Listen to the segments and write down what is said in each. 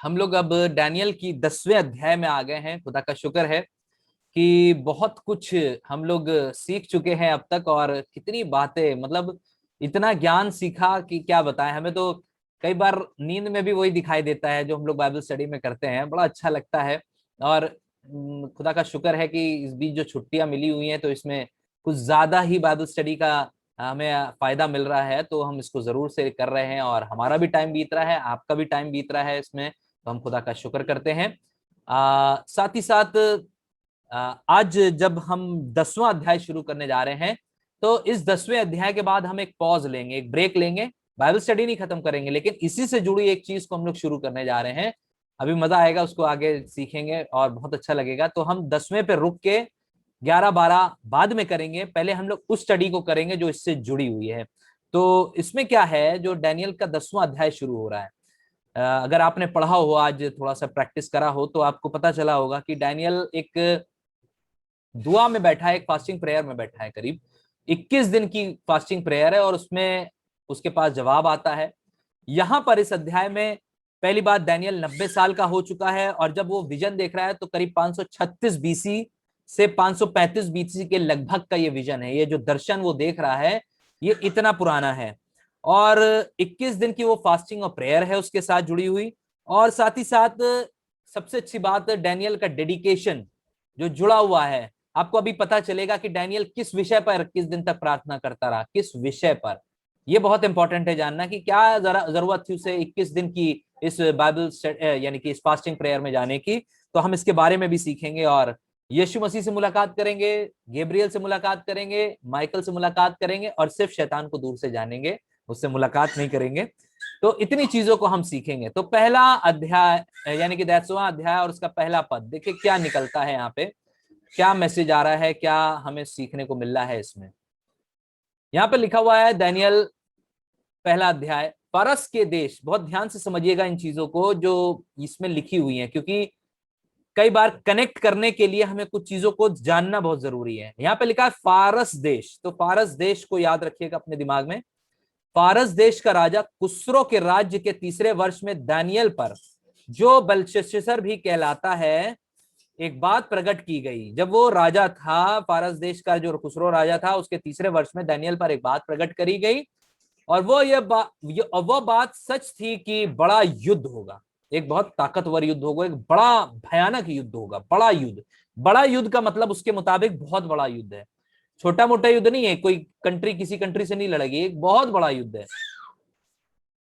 हम लोग अब डैनियल की 10वें अध्याय में आ गए हैं। खुदा का शुक्र है कि बहुत कुछ हम लोग सीख चुके हैं अब तक, और कितनी बातें, मतलब इतना ज्ञान सीखा कि क्या बताएं। हमें तो कई बार नींद में भी वही दिखाई देता है जो हम लोग बाइबल स्टडी में करते हैं। बड़ा अच्छा लगता है। और खुदा का शुक्र है कि इस बीच जो छुट्टियां मिली हुई हैं तो इसमें कुछ ज्यादा ही बाइबल स्टडी का हमें फायदा मिल रहा है, तो हम इसको जरूर से कर रहे हैं और हमारा भी टाइम बीत रहा है, आपका भी टाइम बीत रहा है इसमें, तो हम खुदा का शुक्र करते हैं। साथ ही साथ आज जब हम 10वां अध्याय शुरू करने जा रहे हैं, तो इस 10वें अध्याय के बाद हम एक पॉज लेंगे, एक ब्रेक लेंगे। बाइबल स्टडी नहीं खत्म करेंगे, लेकिन इसी से जुड़ी एक चीज को हम लोग शुरू करने जा रहे हैं। अभी मजा आएगा, उसको आगे सीखेंगे और बहुत अच्छा लगेगा। तो हम 10वें पे रुक के 11-12 बाद में करेंगे। पहले हम लोग उस स्टडी को करेंगे जो इससे जुड़ी हुई है। तो इसमें क्या है, जो डैनियल का 10वां अध्याय शुरू हो रहा है, अगर आपने पढ़ा हो, आज थोड़ा सा प्रैक्टिस करा हो, तो आपको पता चला होगा कि डैनियल एक दुआ में बैठा है, एक फास्टिंग प्रेयर में बैठा है। करीब 21 दिन की फास्टिंग प्रेयर है और उसमें उसके पास जवाब आता है। यहां पर इस अध्याय में पहली बात, डैनियल 90 साल का हो चुका है, और जब वो विजन देख रहा है तो करीब 536 बीसी से 535 बीसी के लगभग का ये विजन है। ये जो दर्शन वो देख रहा है ये इतना पुराना है। और 21 दिन की वो फास्टिंग और प्रेयर है उसके साथ जुड़ी हुई। और साथ ही साथ सबसे अच्छी बात, डैनियल का डेडिकेशन जो जुड़ा हुआ है। आपको अभी पता चलेगा कि डैनियल किस विषय पर किस दिन तक प्रार्थना करता रहा, किस विषय पर। यह बहुत इंपॉर्टेंट है जानना कि क्या जरूरत थी उसे 21 दिन की इस बाइबल यानी कि इस फास्टिंग प्रेयर में जाने की। तो हम इसके बारे में भी सीखेंगे और यीशु मसीह से मुलाकात करेंगे, गैब्रियल से मुलाकात करेंगे, माइकल से मुलाकात करेंगे, और सिर्फ शैतान को दूर से जानेंगे, उससे मुलाकात नहीं करेंगे। तो इतनी चीजों को हम सीखेंगे। तो पहला अध्याय यानी कि 10वां अध्याय और उसका पहला पद देखिए क्या निकलता है यहाँ पे, क्या मैसेज आ रहा है, क्या हमें सीखने को मिल रहा है इसमें। यहाँ पे लिखा हुआ है दानियेल पहला अध्याय, परस के देश। बहुत ध्यान से समझिएगा इन चीजों को जो इसमें लिखी हुई हैं, क्योंकि कई बार कनेक्ट करने के लिए हमें कुछ चीजों को जानना बहुत जरूरी है। यहाँ पे लिखा है फारस देश, तो फारस देश को याद रखिएगा अपने दिमाग में। फारस देश का राजा कुस्रो के राज्य के 3रे वर्ष में दानियल पर, जो बेलशस्सर भी कहलाता है, एक बात प्रकट की गई। जब वो राजा था, फारस देश का जो खुसरो राजा था, उसके 3रे वर्ष में दानियल पर एक बात प्रकट करी गई, और वो बात सच थी कि बड़ा युद्ध होगा, एक बहुत ताकतवर युद्ध होगा, एक बड़ा भयानक युद्ध होगा। बड़ा युद्ध, बड़ा युद्ध का मतलब उसके मुताबिक बहुत बड़ा युद्ध है, छोटा मोटा युद्ध नहीं है। कोई कंट्री किसी कंट्री से नहीं लड़ेगी, एक बहुत बड़ा युद्ध है।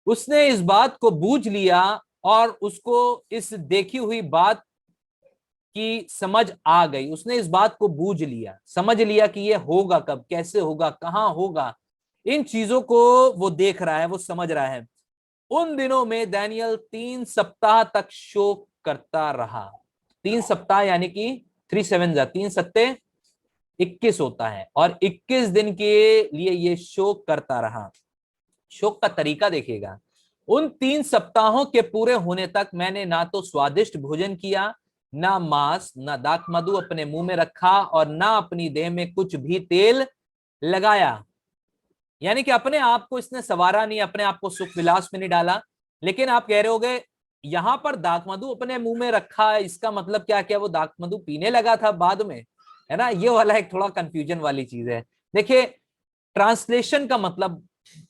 उसने इस बात को बूझ लिया और उसको इस देखी हुई बात की समझ आ गई। उसने इस बात को बूझ लिया, समझ लिया कि ये होगा कब, कैसे होगा, कहां होगा। इन चीजों को वो देख रहा है, वो समझ रहा है। उन दिनों में दानियल 3 सप्ताह तक शोक करता रहा। 3 सप्ताह यानी कि 3 7 3 सत्ते 21 होता है, और 21 दिन के लिए ये शोक करता रहा। शोक का तरीका देखिएगा। उन 3 सप्ताहों के पूरे होने तक मैंने ना तो स्वादिष्ट भोजन किया, ना मांस, ना दाख मधु अपने मुंह में रखा, और ना अपनी देह में कुछ भी तेल लगाया। यानी कि अपने आप को इसने सवारा नहीं, अपने आप को सुख विलास में नहीं डाला। लेकिन आप कह रहे होगे यहां पर दाख मधु अपने मुंह में रखा है, इसका मतलब क्या, क्या वो दाख मधु पीने लगा था बाद में, है ना। ये वाला एक थोड़ा कंफ्यूजन वाली चीज है। देखिए, ट्रांसलेशन का मतलब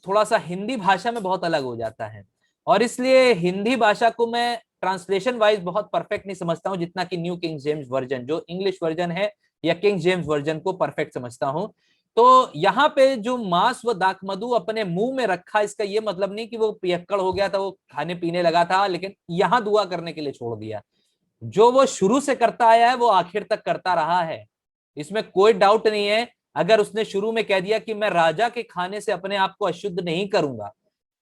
थोड़ा सा हिंदी भाषा में बहुत अलग हो जाता है, और इसलिए हिंदी भाषा को मैं ट्रांसलेशन वाइज बहुत परफेक्ट नहीं समझता हूं, जितना कि न्यू किंग जेम्स वर्जन, जो इंग्लिश वर्जन है, या किंग जेम्स वर्जन को परफेक्ट समझता हूं। तो यहाँ पे जो मांस व दाख मधु अपने मुंह में रखा, इसका ये मतलब नहीं कि वो पियक्कड़ हो गया था, वो खाने पीने लगा था, लेकिन यहां दुआ करने के लिए छोड़ दिया। जो वो शुरू से करता आया है वो आखिर तक करता रहा है, इसमें कोई डाउट नहीं है। अगर उसने शुरू में कह दिया कि मैं राजा के खाने से अपने आप को अशुद्ध नहीं करूंगा,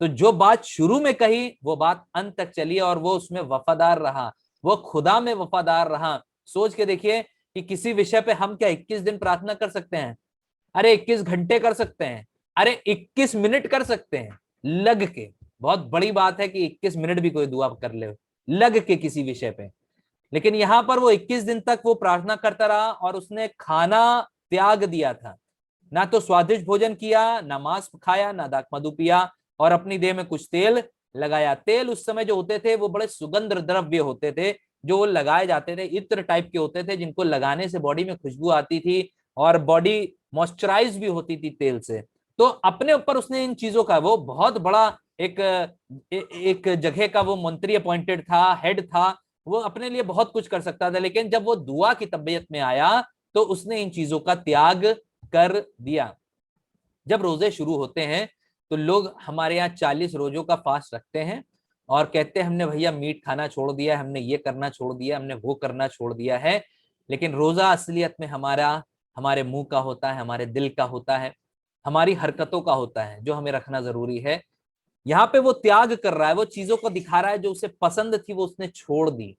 तो जो बात शुरू में कही वो बात अंत तक चली, और वो उसमें वफादार रहा, वो खुदा में वफादार रहा। सोच के देखिए कि किसी विषय पे हम क्या 21 दिन प्रार्थना कर सकते हैं? अरे 21 घंटे कर सकते हैं, अरे 21 मिनट कर सकते हैं लग के। बहुत बड़ी बात है कि 21 मिनट भी कोई दुआ कर ले लग के किसी विषय पे। लेकिन यहां पर वो 21 दिन तक वो प्रार्थना करता रहा, और उसने खाना त्याग दिया था, ना तो स्वादिष्ट भोजन किया, ना मांस खाया, ना दाख मधु पिया, और अपनी देह में कुछ तेल लगाया। तेल उस समय जो होते थे वो बड़े सुगंध द्रव्य होते थे, जो वो लगाए जाते थे, इत्र टाइप के होते थे, जिनको लगाने से बॉडी में खुशबू आती थी और बॉडी मॉइस्चराइज भी होती थी तेल से। तो अपने ऊपर उसने इन चीजों का, वो बहुत बड़ा एक एक जगह का वो मंत्री अपॉइंटेड था, हेड था, वो अपने लिए बहुत कुछ कर सकता था, लेकिन जब वो दुआ की तबीयत में आया तो उसने इन चीजों का त्याग कर दिया। जब रोजे शुरू होते हैं तो लोग हमारे यहाँ 40 रोजों का फास्ट रखते हैं और कहते हैं हमने भैया मीट खाना छोड़ दिया, हमने ये करना छोड़ दिया, हमने वो करना छोड़ दिया है। लेकिन रोजा असलियत में हमारा, हमारे मुंह का होता है, हमारे दिल का होता है, हमारी हरकतों का होता है, जो हमें रखना जरूरी है। यहाँ पे वो त्याग कर रहा है, वो चीजों को दिखा रहा है जो उसे पसंद थी वो उसने छोड़ दी।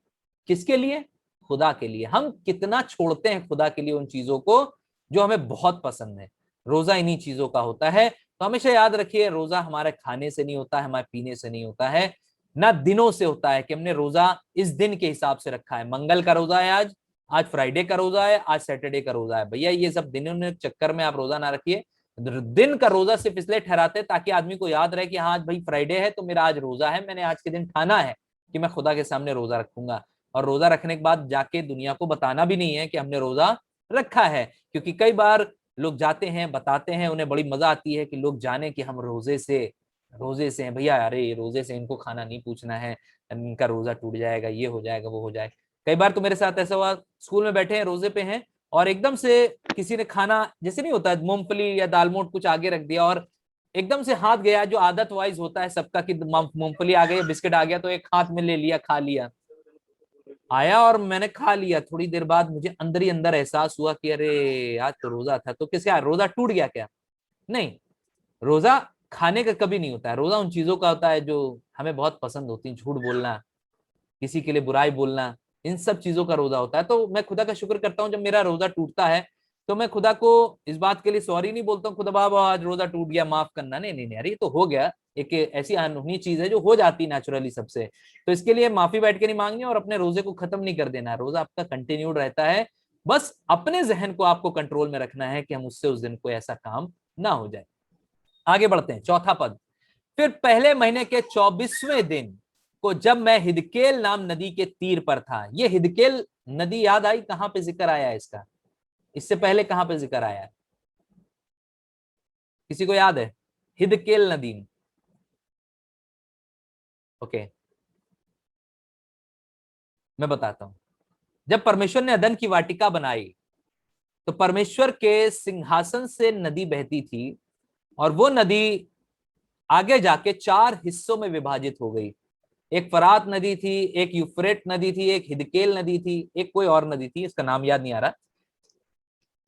किसके लिए? खुदा के लिए। हम कितना छोड़ते हैं खुदा के लिए उन चीजों को जो हमें बहुत पसंद है। रोजा इन्हीं चीजों का होता है। तो हमेशा याद रखिए, रोजा हमारे खाने से नहीं होता है, हमारे पीने से नहीं होता है, ना दिनों से होता है कि हमने रोजा इस दिन के हिसाब से रखा है। मंगल का रोजा है आज, आज फ्राइडे का रोजा है, आज सैटरडे का रोजा है। भैया ये सब दिनों ने चक्कर में आप रोजा ना रखिए। दिन का रोजा सिर्फ इसलिए ठहराते हैं ताकि आदमी को याद रहे कि हाँ आज भाई फ्राइडे है तो मेरा आज रोजा है, मैंने आज के दिन ठाना है कि मैं खुदा के सामने रोजा रखूंगा। और रोजा रखने के बाद जाके दुनिया को बताना भी नहीं है कि हमने रोजा रखा है, क्योंकि कई बार लोग जाते हैं बताते हैं, उन्हें बड़ी मजा आती है कि लोग जाने कि हम रोजे से हैं भैया, अरे रोजे से इनको खाना नहीं पूछना है, इनका रोजा टूट जाएगा, ये हो जाएगा, वो हो जाएगा। कई बार तो मेरे साथ ऐसा हुआ, स्कूल में बैठे हैं, रोजे पे हैं, और एकदम से किसी ने खाना, जैसे नहीं होता मूंगफली या दाल मोट कुछ आगे रख दिया, और एकदम से हाथ गया, जो आदत वाइज होता है सबका कि मूंगफली आ गई, बिस्किट आ गया, तो एक हाथ में ले लिया, खा लिया। आया और मैंने खा लिया, थोड़ी देर बाद मुझे अंदर ही अंदर एहसास हुआ कि अरे आज तो रोजा था। तो किसका रोजा टूट गया क्या? नहीं, रोजा खाने का कभी नहीं होता है। रोजा उन चीजों का होता है जो हमें बहुत पसंद होती है, झूठ बोलना, किसी के लिए बुराई बोलना, इन सब चीजों का रोजा होता है। तो मैं खुदा का शुक्र करता हूँ जब मेरा रोजा टूटता है, तो मैं खुदा को इस बात के लिए सॉरी नहीं बोलता हूँ, खुदा बाबा आज रोजा टूट गया माफ करना, नहीं नहीं नहीं, अरे ये तो हो गया, एक ऐसी अनहोनी चीज है जो हो जाती नेचुरली सबसे। तो इसके लिए माफी बैठ के नहीं मांगनी और अपने रोजे को खत्म नहीं कर देना, रोजा आपका कंटिन्यूड रहता है। बस अपने जहन को आपको कंट्रोल में रखना है कि हम उससे उस दिन कोई ऐसा काम ना हो जाए। आगे बढ़ते हैं, चौथा पद। फिर पहले महीने के 24वें दिन को जब मैं हिदकेल नाम नदी के तीर पर था। ये हिदकेल नदी याद आई, कहां पे जिक्र आया है इसका? इससे पहले कहां पे जिक्र आया है? किसी को याद है? हिदकेल नदी। ओके, मैं बताता हूं। जब परमेश्वर ने अदन की वाटिका बनाई तो परमेश्वर के सिंहासन से नदी बहती थी, और वो नदी आगे जाके 4 हिस्सों में विभाजित हो गई। एक फरात नदी थी, एक यूफ्रेट नदी थी, एक हिदकेल नदी थी, एक कोई और नदी थी, इसका नाम याद नहीं आ रहा।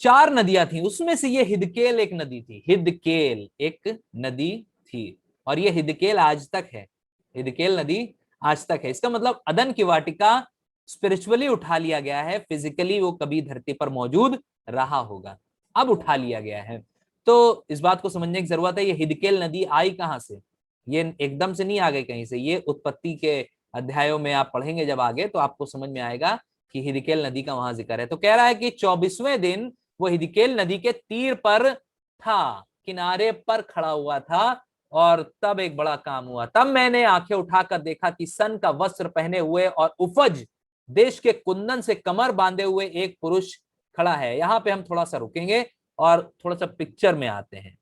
4 नदियां थी, उसमें से ये हिदकेल एक नदी थी, हिदकेल एक नदी थी। और ये हिदकेल आज तक है, हिदकेल नदी आज तक है। इसका मतलब अदन की वाटिका स्पिरिचुअली उठा लिया गया है, फिजिकली वो कभी धरती पर मौजूद रहा होगा, अब उठा लिया गया है। तो इस बात को समझने की जरूरत है, ये हिदकेल नदी आई कहां से? ये एकदम से नहीं आ गई कहीं से, ये उत्पत्ति के अध्यायों में आप पढ़ेंगे जब आगे तो आपको समझ में आएगा कि हिदकेल नदी का वहां जिक्र है। तो कह रहा है कि 24वें दिन वो हिदकेल नदी के तीर पर था, किनारे पर खड़ा हुआ था, और तब एक बड़ा काम हुआ। तब मैंने आंखें उठाकर देखा कि सन का वस्त्र पहने हुए और उपज देश के कुंदन से कमर बांधे हुए एक पुरुष खड़ा है। यहां पे हम थोड़ा सा रुकेंगे और थोड़ा सा पिक्चर में आते हैं,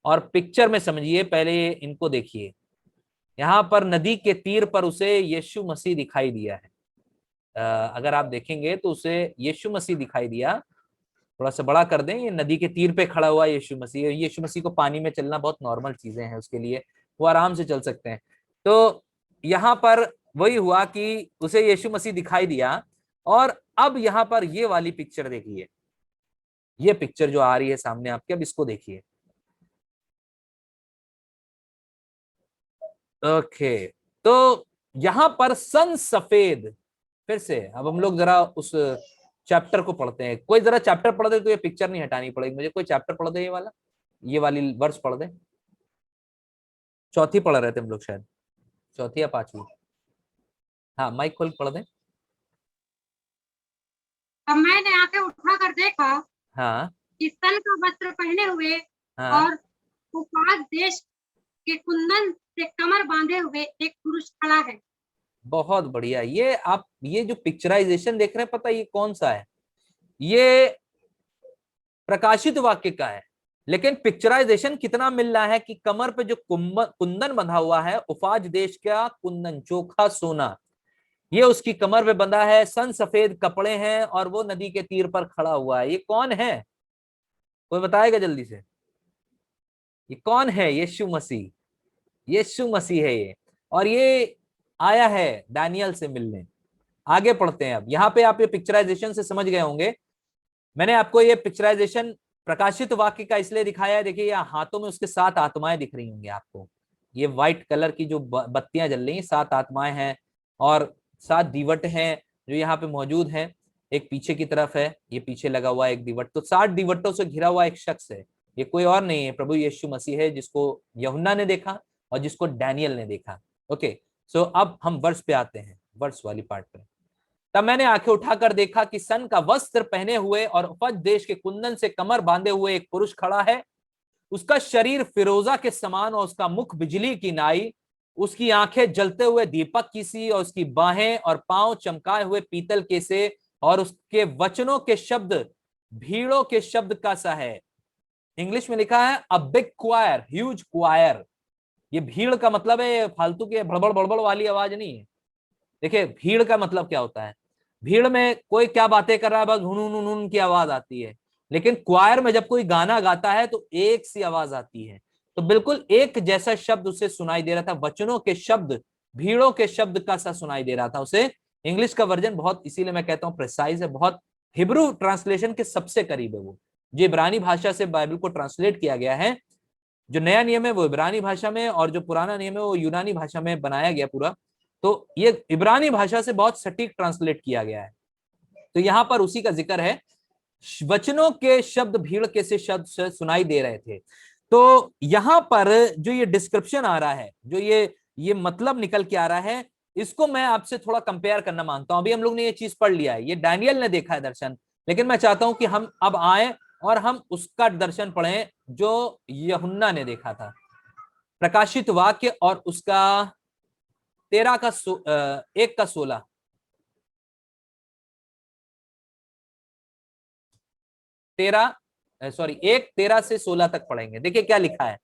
और पिक्चर में समझिए, पहले इनको देखिए। यहां पर नदी के तीर पर उसे यीशु मसीह दिखाई दिया है। अगर आप देखेंगे तो उसे यीशु मसीह दिखाई दिया। थोड़ा सा बड़ा कर दें, ये नदी के तीर पे खड़ा हुआ यीशु मसीह। यीशु मसीह को पानी में चलना बहुत नॉर्मल चीजें हैं उसके लिए, वो आराम से चल सकते हैं। तो यहाँ पर वही हुआ कि उसे यीशु मसीह दिखाई दिया। और अब यहाँ पर ये वाली पिक्चर देखिए, ये पिक्चर जो आ रही है सामने आपके, अब इसको देखिए। ओके, तो यहाँ पर सन सफेद, फिर से अब हम लोग जरा उस चैप्टर को पढ़ते हैं। कोई जरा चैप्टर पढ़ दे तो ये पिक्चर नहीं हटानी पड़ेगी मुझे। कोई चैप्टर पढ़ दे, ये वाला, ये वाली वर्ष पढ़ दे। चौथी पढ़ रहे थे हम लोग शायद, चौथी या पांचवी। हाँ, माइक खोल के पढ़ दे। तब मैंने आंखें उठाकर देखा हाँ कि सन का वस्त्र पहने हुए हाँ और उपास देश के कुंदन से कमर बांधे हुए एक पुरुष खड़ा है। बहुत बढ़िया। ये आप ये जो पिक्चराइजेशन देख रहे हैं, पता है ये कौन सा है? ये प्रकाशित वाक्य का है, लेकिन पिक्चराइजेशन कितना मिल रहा है कि कमर पे जो कुंदन बंधा हुआ है, उफाज देश का कुंदन, चोखा सोना, ये उसकी कमर पे बंधा है, सन सफेद कपड़े हैं और वो नदी के तीर पर खड़ा हुआ है। ये कौन है? कोई बताएगा जल्दी से? ये कौन है? यीशु मसीह। यीशु मसीह है ये। और ये आया है दानियल से मिलने। आगे पढ़ते हैं। अब यहाँ पे आप ये पिक्चराइजेशन से समझ गए होंगे। मैंने आपको ये पिक्चराइजेशन प्रकाशित वाक्य का इसलिए दिखाया है, देखिए यहाँ हाथों में उसके 7 आत्माएं दिख रही होंगी आपको। ये व्हाइट कलर की जो बत्तियां जल रही हैं, 7 आत्माएं हैं और 7 दीवट हैं जो यहाँ पे मौजूद हैं। एक पीछे की तरफ है, ये पीछे लगा हुआ एक दीवट। तो 7 दीवटों से घिरा हुआ एक शख्स है। ये कोई और नहीं है, प्रभु यीशु मसीह है, जिसको यूहन्ना ने देखा और जिसको डैनियल ने देखा। ओके, सो अब हम वर्ष पे आते हैं, वर्ष वाली पार्ट पे। तब मैंने आंखें उठाकर देखा कि सन का वस्त्र पहने हुए और उपज देश के कुंदन से कमर बांधे हुए एक पुरुष खड़ा है। उसका शरीर फिरोजा के समान और उसका मुख बिजली की नाई, उसकी आंखें जलते हुए दीपक की सी और उसकी बाहें और पांव चमकाए हुए पीतल के से, और उसके वचनों के शब्द भीड़ों के शब्द का सा है। इंग्लिश में लिखा है अ बिग क्वायर, ह्यूज क्वायर। ये भीड़ का मतलब है फालतू के बड़बड़ बड़बड़ वाली आवाज नहीं है। देखिए भीड़ का मतलब क्या होता है? भीड़ में कोई क्या बातें कर रहा है, बस हुन हुन की आवाज आती है। लेकिन क्वायर में जब कोई गाना गाता है तो एक सी आवाज आती है। तो बिल्कुल एक जैसा शब्द उसे सुनाई दे रहा था, वचनों के शब्द भीड़ों के शब्द का सा सुनाई दे रहा था उसे। इंग्लिश का वर्जन बहुत, इसीलिए मैं कहता हूं प्रिसाइज है, बहुत हिब्रू ट्रांसलेशन के सबसे करीब है वो। जो इब्रानी भाषा से बाइबल को ट्रांसलेट किया गया है, जो नया नियम है वो इब्रानी भाषा में और जो पुराना नियम है वो यूनानी भाषा में बनाया गया पूरा। तो ये इब्रानी भाषा से बहुत सटीक ट्रांसलेट किया गया है। तो यहां पर उसी का जिक्र है, वचनों के शब्द भीड़ के से शब्द सुनाई दे रहे थे। तो यहां पर जो ये डिस्क्रिप्शन आ रहा है, जो ये मतलब निकल के आ रहा है, इसको मैं आपसे थोड़ा कंपेयर करना मांगता हूं। अभी हम लोग ने ये चीज पढ़ लिया है, ये डैनियल ने देखा है दर्शन, लेकिन मैं चाहता हूं कि हम अब आए और हम उसका दर्शन पढ़ें जो यूहन्ना ने देखा था। प्रकाशित वाक्य और उसका 13 का 1 का 16। 1 13 से 16 तक पढ़ेंगे। देखिए क्या लिखा है।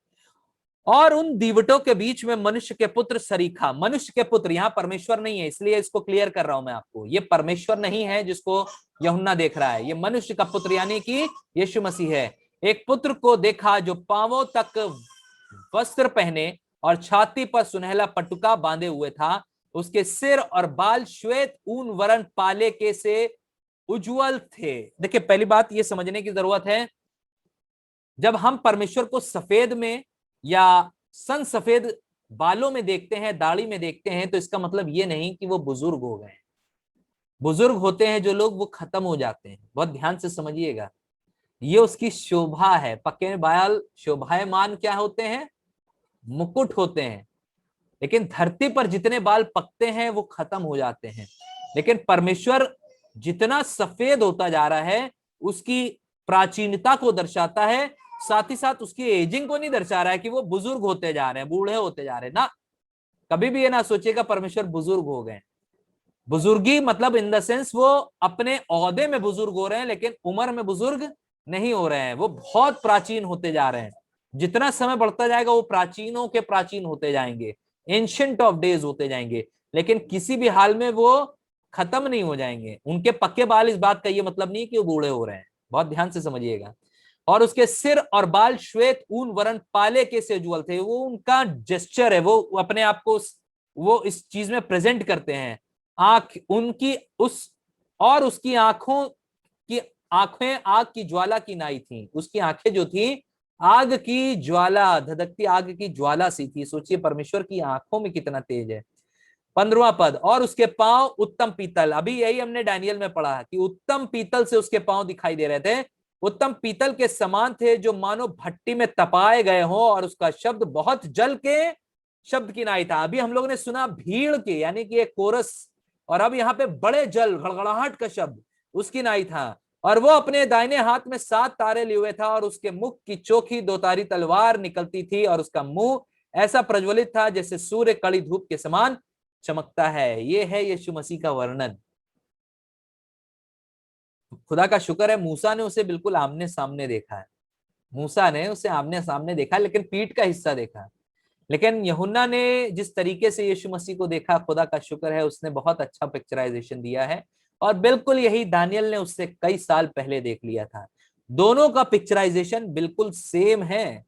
और उन दीवटों के बीच में मनुष्य के पुत्र सरीखा। मनुष्य के पुत्र, यहां परमेश्वर नहीं है, इसलिए इसको क्लियर कर रहा हूं मैं आपको। ये परमेश्वर नहीं है जिसको यूहन्ना देख रहा है, ये मनुष्य का पुत्र यानी कि यीशु मसीह है। एक पुत्र को देखा जो पांवों तक वस्त्र पहने और छाती पर सुनहला पटुका बांधे हुए था। उसके सिर और बाल श्वेत ऊन वर्ण पाले के से उज्जवल थे। देखिए पहली बात ये समझने की जरूरत है, जब हम परमेश्वर को सफेद में या सन सफेद बालों में देखते हैं, दाढ़ी में देखते हैं, तो इसका मतलब ये नहीं कि वो बुजुर्ग हो गए। बुजुर्ग होते हैं जो लोग, वो खत्म हो जाते हैं। बहुत ध्यान से समझिएगा, ये उसकी शोभा है। पक्के बाल शोभायमान क्या होते हैं? मुकुट होते हैं। लेकिन धरती पर जितने बाल पकते हैं वो खत्म हो जाते हैं। लेकिन परमेश्वर जितना सफेद होता जा रहा है, उसकी प्राचीनता को दर्शाता है, साथ ही साथ उसकी एजिंग को नहीं दर्शा रहा है कि वो बुजुर्ग होते जा रहे हैं, बूढ़े होते जा रहे हैं ना। कभी भी ये ना सोचिएगा परमेश्वर बुजुर्ग हो गए। बुजुर्गी मतलब इन द सेंस वो अपने ओहदे में बुजुर्ग हो रहे हैं, लेकिन उम्र में बुजुर्ग नहीं हो रहे हैं। वो बहुत प्राचीन होते जा रहे हैं। जितना समय बढ़ता जाएगा वो प्राचीनों के प्राचीन होते जाएंगे, एंशिएंट ऑफ डेज होते जाएंगे, लेकिन किसी भी हाल में वो खत्म नहीं हो जाएंगे। उनके पक्के बाल इस बात का ये मतलब नहीं कि वो बूढ़े हो रहे हैं। बहुत ध्यान से समझिएगा। और उसके सिर और बाल श्वेत ऊन वर्ण पाले के से उज्ज्वल थे। वो उनका जेस्चर है, वो अपने आप को वो इस चीज में प्रेजेंट करते हैं। आंख उनकी उस और उसकी आंखों की आंखें आग की ज्वाला की नाई थी। उसकी आंखें जो थी आग की ज्वाला, धधकती आग की ज्वाला सी थी। सोचिए परमेश्वर की आंखों में कितना तेज है। 15वां पद, और उसके पांव उत्तम पीतल। अभी यही हमने डैनियल में पढ़ा कि उत्तम पीतल से उसके पांव दिखाई दे रहे थे। उत्तम पीतल के समान थे, जो मानो भट्टी में तपाए गए हो, और उसका शब्द बहुत जल के शब्द की नाई था। अभी हम लोग ने सुना भीड़ के, यानी कि एक कोरस, और अब यहाँ पे बड़े जल गड़गड़ाहट का शब्द उसकी नाई था। और वो अपने दाहिने हाथ में 7 तारे लिए हुए था, और उसके मुख की चोखी 2 धारी तलवार निकलती थी, और उसका मुंह ऐसा प्रज्वलित था जैसे सूर्य कड़ी धूप के समान चमकता है। ये है यीशु मसीह का वर्णन। खुदा का शुक्र है मूसा ने उसे बिल्कुल आमने सामने देखा है। मूसा ने उसे आमने सामने देखा, लेकिन पीठ का हिस्सा देखा। लेकिन यूहन्ना ने जिस तरीके से यीशु मसीह को देखा, खुदा का शुक्र है उसने बहुत अच्छा पिक्चराइजेशन दिया है। और बिल्कुल यही दानियल ने उससे कई साल पहले देख लिया था। दोनों का पिक्चराइजेशन बिल्कुल सेम है।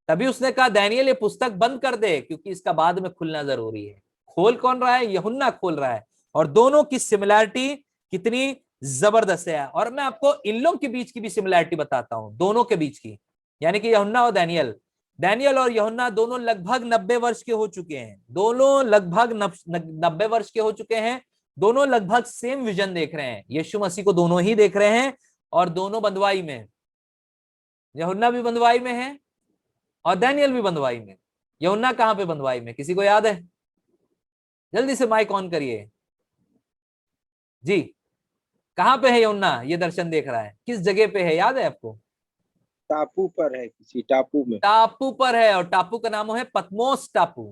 तभी उसने कहा दानियल ये पुस्तक बंद कर दे, क्योंकि इसका बाद में खुलना जरूरी है। खोल कौन रहा है? यूहन्ना खोल रहा है। और दोनों की सिमिलैरिटी कितनी जबरदस्त है। और मैं आपको इन लोगों के बीच की भी सिमिलैरिटी बताता हूं, दोनों के बीच की, यानी कि यूहन्ना और दानियल। दानियल और यूहन्ना दोनों लगभग 90 वर्ष के हो चुके हैं। दोनों लगभग 90 वर्ष के हो चुके हैं। दोनों लगभग सेम विजन देख रहे हैं। यीशु मसीह को दोनों ही देख रहे हैं और दोनों बंधुआई में। यूहन्ना भी बंधुआई में है और दानियल भी बंधुआई में। यूहन्ना कहां पे बंधुआई में, किसी को याद है? जल्दी से माइक ऑन करिए जी। कहां पे है यूहन्ना? ये दर्शन देख रहा है, किस जगह पे है, याद है आपको? टापू पर है, किसी टापू में। टापू पर है, और टापू का नाम है पतमोस टापू।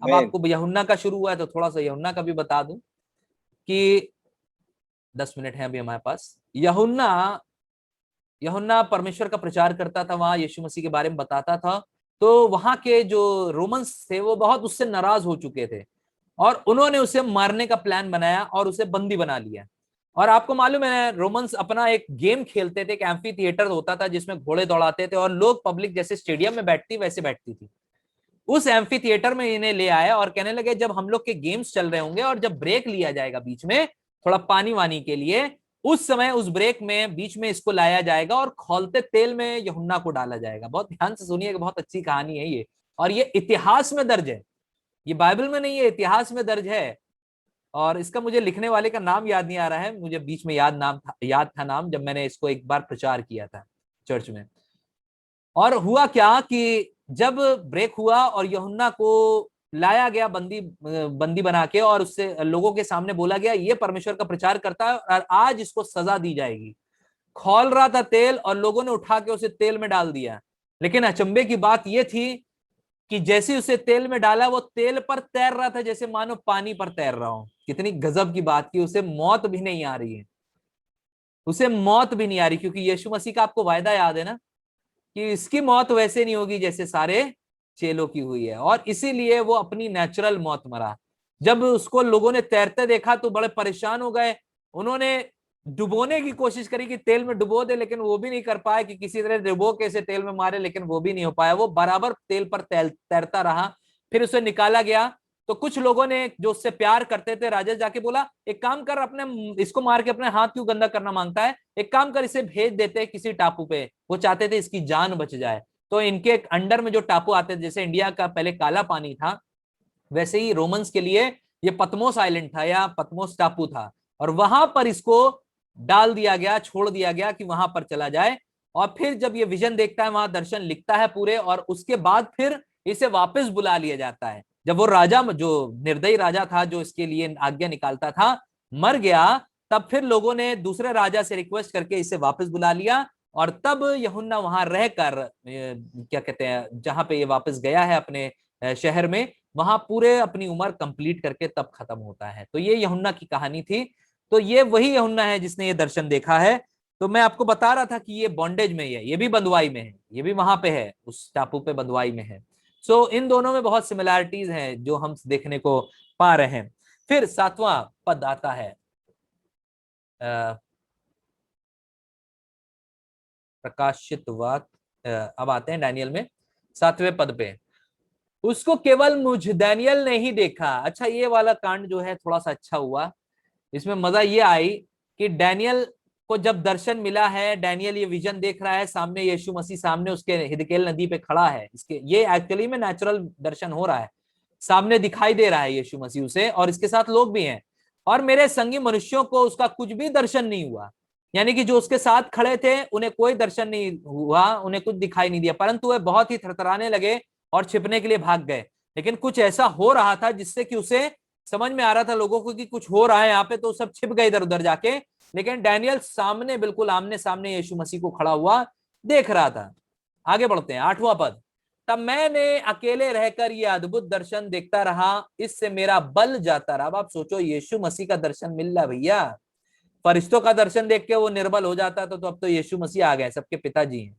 अब मैन। आपको यूहन्ना का शुरू हुआ है तो थोड़ा सा यूहन्ना का भी बता दूं कि 10 मिनट है अभी हमारे पास। यूहन्ना यूहन्ना परमेश्वर का प्रचार करता था, वहां यीशु मसीह के बारे में बताता था। तो वहां के जो रोमन्स थे वो बहुत उससे नाराज हो चुके थे और उन्होंने उसे मारने का प्लान बनाया और उसे बंदी बना लिया। और आपको मालूम है रोमन्स अपना एक गेम खेलते थे, एक एम्फी थिएटर होता था जिसमें घोड़े दौड़ाते थे और लोग पब्लिक जैसे स्टेडियम में बैठती वैसे बैठती थी। उस एम्फी थिएटर में इन्हें ले आया और कहने लगे जब हम लोग के गेम्स चल रहे होंगे और जब ब्रेक लिया जाएगा बीच में थोड़ा पानी वानी के लिए, उस समय उस ब्रेक में बीच में इसको लाया जाएगा और खौलते तेल में यूहन्ना को डाला जाएगा। बहुत ध्यान से सुनिए, बहुत अच्छी कहानी है ये, और ये इतिहास में दर्ज है। ये बाइबल में नहीं है, इतिहास में दर्ज है। और इसका मुझे लिखने वाले का नाम याद नहीं आ रहा है, मुझे बीच में याद था नाम, जब मैंने इसको एक बार प्रचार किया था चर्च में। और हुआ क्या कि जब ब्रेक हुआ और यूहन्ना को लाया गया बंदी बना के, और उससे लोगों के सामने बोला गया ये परमेश्वर का प्रचार करता है और आज इसको सजा दी जाएगी। खौल रहा था तेल और लोगों ने उठा के उसे तेल में डाल दिया। लेकिन अचंभे की बात यह थी कि जैसे उसे तेल में डाला वो तेल पर तैर रहा था, जैसे मानो पानी पर तैर रहा हो। कितनी गजब की बात की, उसे मौत भी नहीं आ रही है, उसे मौत भी नहीं आ रही, क्योंकि यीशु मसीह का आपको वायदा याद है ना कि इसकी मौत वैसे नहीं होगी जैसे सारे चेलों की हुई है, और इसीलिए वो अपनी नेचुरल मौत मरा। जब उसको लोगों ने तैरते देखा तो बड़े परेशान हो गए। उन्होंने डुबोने की कोशिश करी कि तेल में डुबो दे, लेकिन वो भी नहीं कर पाए कि किसी तरह डुबो के इसे तेल में मारे, लेकिन वो भी नहीं हो पाया। वो बराबर तेल पर तैरता रहा। फिर उसे निकाला गया तो कुछ लोगों ने जो उससे प्यार करते थे, राजा जाके बोला एक काम कर, अपने इसको मार के अपने हाथ क्यों गंदा करना मांगता है, एक काम कर इसे भेज देते किसी टापू पे। वो चाहते थे इसकी जान बच जाए। तो इनके अंडर में जो टापू आते थे, जैसे इंडिया का पहले काला पानी था, वैसे ही रोमन्स के लिए ये पतमोस आइलैंड था या पतमोस टापू था, और वहां पर इसको डाल दिया गया, छोड़ दिया गया कि वहां पर चला जाए। और फिर जब ये विजन देखता है, वहां दर्शन लिखता है पूरे, और उसके बाद फिर इसे वापस बुला लिया जाता है। जब वो राजा, जो निर्दयी राजा था जो इसके लिए आज्ञा निकालता था, मर गया, तब फिर लोगों ने दूसरे राजा से रिक्वेस्ट करके इसे वापस बुला लिया। और तब यूहन्ना वहां रहकर क्या कहते हैं, जहां पे ये वापस गया है अपने शहर में, वहां पूरे अपनी उम्र कंप्लीट करके तब खत्म होता है। तो ये यूहन्ना की कहानी थी। तो ये वही यूहन्ना है जिसने ये दर्शन देखा है। तो मैं आपको बता रहा था कि ये बॉन्डेज में ही है, ये भी बंधुआई में है, ये भी वहां पे है, उस टापू पे बंधुआई में है। सो इन दोनों में बहुत सिमिलैरिटीज हैं जो हम देखने को पा रहे हैं। फिर 7वां पद आता है, प्रकाशित वाक्य, अब आते हैं डैनियल में 7वें पद पे। उसको केवल मुझ डैनियल ने ही देखा। अच्छा, ये वाला कांड जो है थोड़ा सा अच्छा हुआ। इसमें मजा ये आई कि डैनियल को जब दर्शन मिला है, डैनियल ये विजन देख रहा है, सामने यीशु मसीह सामने उसके हिदकेल नदी पे खड़ा है। इसके ये एक्चुअली में नेचुरल दर्शन हो रहा है, सामने दिखाई दे रहा है यीशु मसीह उसे, और इसके साथ लोग भी हैं। और मेरे संगी मनुष्यों को उसका कुछ भी दर्शन नहीं हुआ, यानी कि जो उसके साथ खड़े थे उन्हें कोई दर्शन नहीं हुआ, उन्हें कुछ दिखाई नहीं दिया, परंतु वे बहुत ही थरथराने लगे और छिपने के लिए भाग गए। लेकिन कुछ ऐसा हो रहा था जिससे कि उसे समझ में आ रहा था लोगों को कि कुछ हो रहा है यहाँ पे, तो सब छिप गए इधर उधर जाके। लेकिन डैनियल सामने, बिल्कुल आमने सामने यीशु मसीह को खड़ा हुआ देख रहा था। आगे बढ़ते हैं, 8वां पद। तब मैंने अकेले रहकर ये अद्भुत दर्शन देखता रहा, इससे मेरा बल जाता रहा। अब आप सोचो, यीशु मसीह का दर्शन मिल रहा भैया, फरिश्तों का दर्शन देख के वो निर्बल हो जाता, तो अब तो यीशु मसीह आ गए, सबके पिताजी हैं।